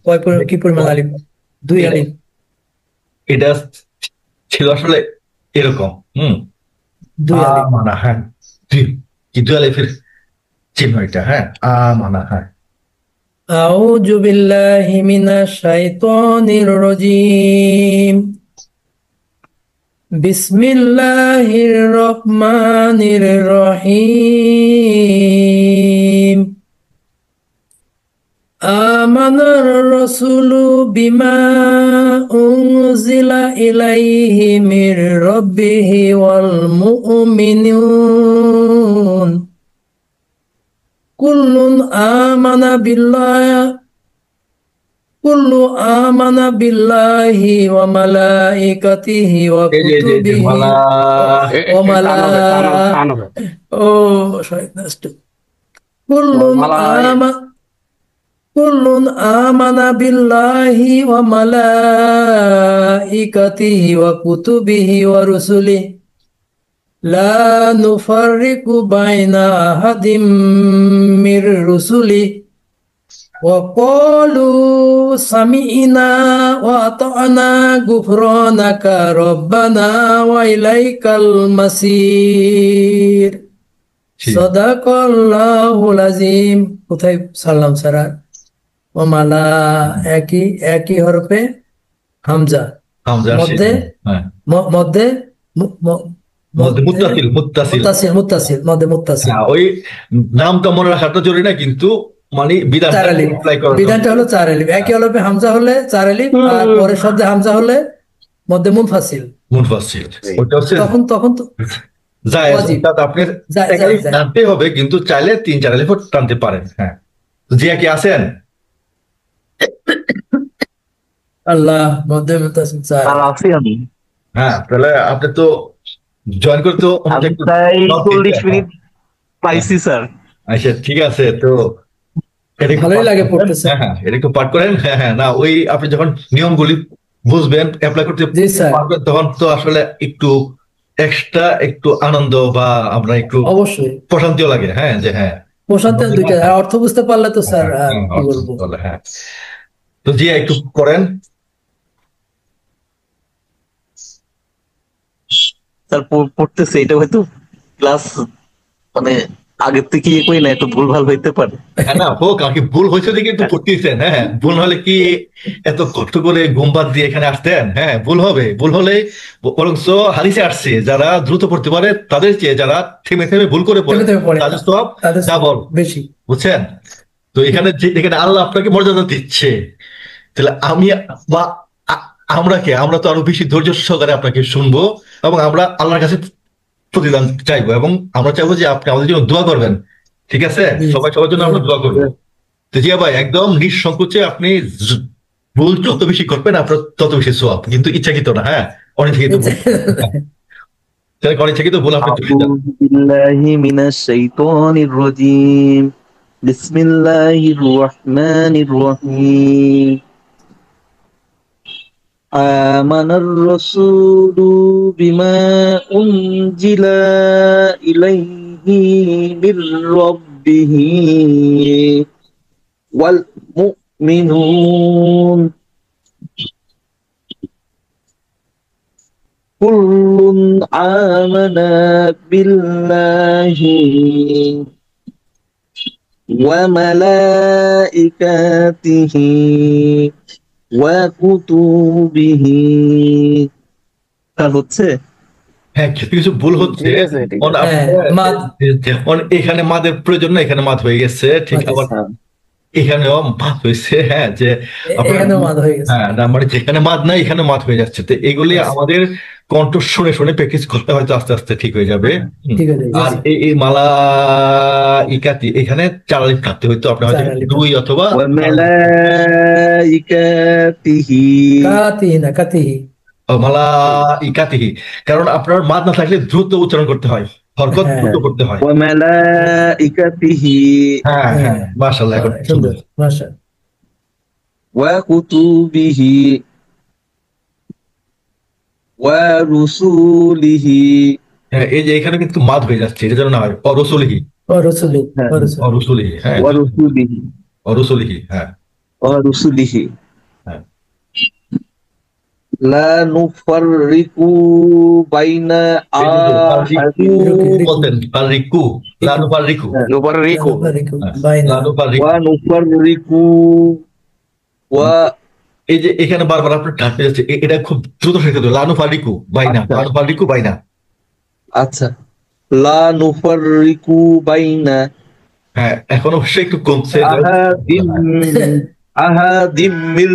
কয় কি পরিমাণ আলিফ? 2 আলিফ। এটা ছিল আসলে এরকম। 2 আলিফ। মানা, হ্যাঁ, কিন্তু আলিফের চিহ্ন এটা। হ্যাঁ, মানা, হ্যাঁ। আউযু বিল্লাহি মিনাশ শাইতানির রাজীম। বিসমিল্লাহির রহমানির রহিম। আমানার রাসূলু বিমা উনজিলা ইলাইহি মির রাব্বিহি ওয়াল মুমিনুন কুল্লুন আমানা বিল্লাহি ওয়া মালাইকাতিহি ওয়া কুতুবিহি ওয়া কুল্লুন আমানা বিল্লাহি ওয়া মালাইকাতিহি ওয়া কুতুবিহি ওয়া রুসুলিহি লা নুফাররিকু বাইনা আহাদিম মির রুসুলিহি ওয়া ক্বালু সামি'না ওয়া আতা'না গুফরানাকা রাব্বানা ওয়া ইলাইকাল মাসির। সাদাকাল্লাহুল আযীম। কোথায় সালাম সারা? ও মালা, একই হরফে হামজা, মধ্যে মধ্যে মুত্তাসিল, মুত্তাসিল, মুত্তাসিল, মধ্যে মুত্তাসিল। ওই নামটা মনে রাখাটা জরুরি না, কিন্তু মানে বিধানটা হলো 4 আলিফ। একই হরফে হামজা হলে 4 আলিফ, আর পরের শব্দে হামজা হলে মধ্যে মুনফাসিল। তখন তো আপনার টানতে হবে, কিন্তু চাইলে 3-4 আলিফ টানতে পারেন। হ্যাঁ, জিয়া কি আছেন? আল্লাহ, মধ্যে মুনতাসিল 4। আছি আমি। হ্যাঁ, তাহলে আপনি তো জয়েন করতে তো আমি একটু প্রায় note দিতে 40 মিনিট পাইছি স্যার। আচ্ছা ঠিক আছে, তো এটা একটু ভালোই পাঠ লাগে করেন। পড়তেছে। হ্যাঁ এটা একটু পাঠ করেন। না ওই আপনি যখন নিয়মগুলি বুঝবেন, অ্যাপ্লাই করতে জি স্যার, পারবেন, তখন তো আসলে একটু এক্সট্রা একটু আনন্দ বা আমরা একটু অবশ্যই প্রশান্তিও লাগে। যে প্রশান্তি দুইটা, আর অর্থ বুঝতে পারলে তো স্যার আর কি অর্থ বলবো। বলে, তো জি একটু করেন। স্যার পড়তেছে, এটা হয়তো ক্লাস মানে আগের থেকে ইয়ে করি না, একটু ভুলভাল হইতে পারে। না হোক, আর কি ভুল হয়েছে দেখে একটু পড়তেছেন। ভুল হলে কি এত কষ্ট করে ঘুম বাদ দিয়ে এখানে আসতেন? ভুল হবে, ভুল হলে বরঞ্চ হাদিসে আসছে যারা দ্রুত পড়তে পারে তাদের চেয়ে যারা থেমে থেমে ভুল করে পড়ে থেমে থেমে পড়ে তাদের সব তাদের ডাবল, বেশি। বুঝছেন? তো এখানে আল্লাহ আপনাকে মর্যাদা দিচ্ছে, তাহলে আমি বা আমরা তো আরো বেশি ধৈর্য সহকারে আপনাকে শুনবো এবং আমরা আল্লাহর কাছে প্রতিদান চাইবো, এবং আমরা চাইবো যে আপনি আমাদের জন্য দোয়া করবেন। ঠিক আছে, জি, সবাই সবার জন্য আমরা দোয়া করবো। তো জিয়া ভাই একদম নিঃসংকোচে আপনি ভুল যত বেশি করবেন আপনার তত বেশি সোয়াব, কিন্তু ইচ্ছাকৃত না। অনিচ্ছাকৃত ভুল। তাহলে অনিচ্ছাকৃত ভুল আপনি তুলে দেন। আউযু বিল্লাহি মিনাশ শাইতানির রাজীম। বিসমিল্লাহির রহমানির রহিম। আমানার রাসূলু বিমা উনজিলা ইলাইহি মির রাব্বিহি ওয়াল মুমিনুন কুল্লুন আমানা বিল্লাহি ওয়া মালাইকাতিহি ওয়া কুতুবিহি। আর হচ্ছে কিছু কিছু ভুল হচ্ছে। ঠিক আছে, ঠিক আছে। মাদ। এখানে মাদের প্রয়োজন না, এখানে মাদ হয়ে গেছে। ঠিক, আবার এখানেও মাদ হয়েছে। যে আপনার এখানেও মাদ হয়ে গেছে। না মানে যেখানে মাদ নাই এখানে মাদ হয়ে যাচ্ছে। তো এগুলি আমাদের কণ্ঠ শুনে শুনে প্র্যাকটিস করতে হয়তো আস্তে আস্তে ঠিক হয়ে যাবে। ঠিক আছে, আর এই মালা ইকাতি এখানে 4 আলিফ কাটতে হয়তো আপনার হয়তো 4 আলিফ। 2 অথবা ওয়া মালাইকাতিহি। কাতিহি না কাতিহি। মালা ইকাতিহি, কারণ আপনার মাদ না থাকলে দ্রুত উচ্চারণ করতে হয়, হরকত দ্রুত করতে হয়। ওয়া মালাইকাতিহি মাশাআল্লাহ, এখন সুন্দর, মাশাআল্লাহ। ওয়া কুতুবিহি ওয়া রুসুলিহি। এই যে এখানে কিন্তু মাদ হয়ে যাচ্ছে, এটা যেন না হয় অরসুলিহি। ও রসুলি, ও রসুলি। অরসুলিহি, ওয়া রুসুলিহি অরসুলিহি। ওয়া রুসুলিহি। হ্যাঁ। লা নুফাররিকু বাইনা বলতেন ফাররিকু, লা নুফাররিকু। নুফাররিকু বাইনা। লা নুফাররিকু। ওয়া নুফাররিকু ওয়া। এই যে এখানে বারবার আপনার ডাকতে যাচ্ছে, এটা খুব দ্রুত শেখা দেবে। লা নুফাররিকু বাইনা, লা নুফাররিকু বাইনা। আচ্ছা, লা নুফাররিকু বাইনা। এখন অবশ্যই একটু কমছে। আহাদিম মির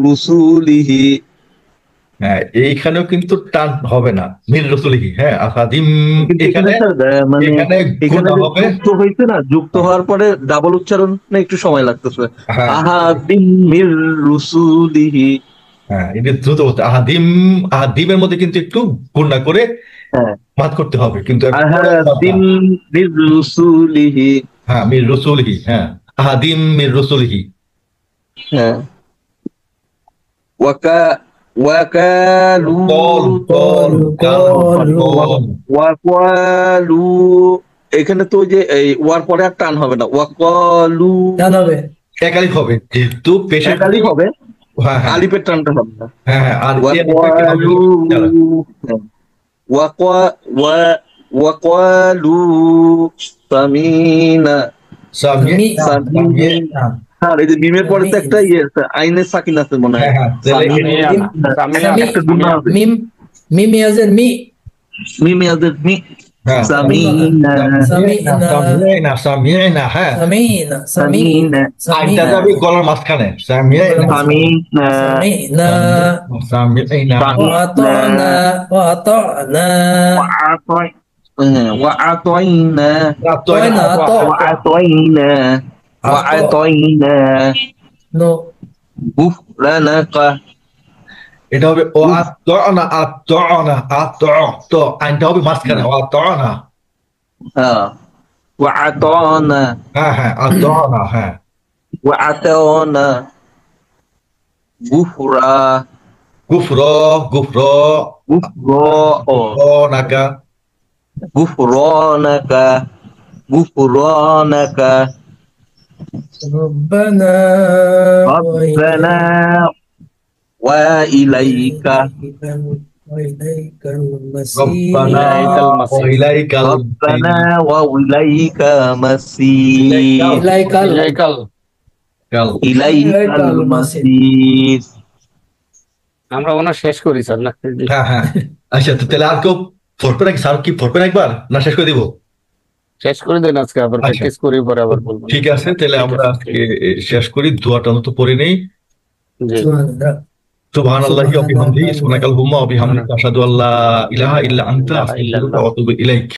রুসুলিহি। এইখানেও কিন্তু টান হবে না, মির রসুলিহি। আসাদিম এখানে মানে এখানে গুণা হবে। যুক্ত হইছে না, যুক্ত হওয়ার পরে ডাবল উচ্চারণে একটু সময় লাগতেছে। আহাদিম মির রুসুলিহি। এটা দ্রুত বলতে আহাদিমের মধ্যে কিন্তু একটু গুণা করে মাত করতে হবে, কিন্তু আহাদিম মির রুসুলিহি। মির রসুলিহি। আহাদিম মির রসুলিহি। ওয়াকালু এখানে তো যে এই ওয়ার পরে আর টান হবে না, ওয়াকালু টান হবে, এক আলিফ হবে, যেহেতু পেশের আলিফ হবে, আলিফের টানটা হবে না। আর ওয়াকালু ওয়াকালু সামিনা। হ্যাঁ, এই যে মিমের পরে তো একটা ইয়ে আইনের সাকিন আছে মনে হয়। মিম মিম ইয়াজের মি, মিম ইয়াজের মি। সামিনা সামিনা সামিনা। সামিনা আইনটা যাবে গলার মাঝখানে। Samina Samina Watana Watana ওয়াতাইনা no গুফরানাকা। এটা হবে ও আতনা আতনা আত আইনটা হবে মাঝখানে ও আতনা। হ্যাঁ ওয়া আতানা হ্যাঁ হ্যাঁ আতনা হ্যাঁ ওয়া আতানা গুফরা গুফর গুফর নাকা গুফরানাকা গুফরানাকা ربنا ربنا وإليك وإليك المصير ربنا وإليك ربنا وإليك المصير إليك إليك المصير আমরা ওনা শেষ করি স্যার না? হ্যাঁ হ্যাঁ আচ্ছা, তো তাহলে আর কেউ পড়বে নাকি? স্যার কি পড়বেন একবার না শেষ করে দিব? শেষ করে দেন আজকে, আবার আচ্ছা। প্র্যাকটিস করি পরে আবার বলবো। ঠিক আছে, তাহলে আমরা আজকে শেষ করি। দোয়াটা অন্তত পড়ে নেই। জি। সুবহানাল্লাহি ওয়া বিহামদিহি সুবহানাকাল হুম্মা ওয়া বিহামদিকা আশহাদু আল্লা ইলাহা ইল্লা আনতা আস্তাগফিরুকা ওয়া আতুবু ইলাইক।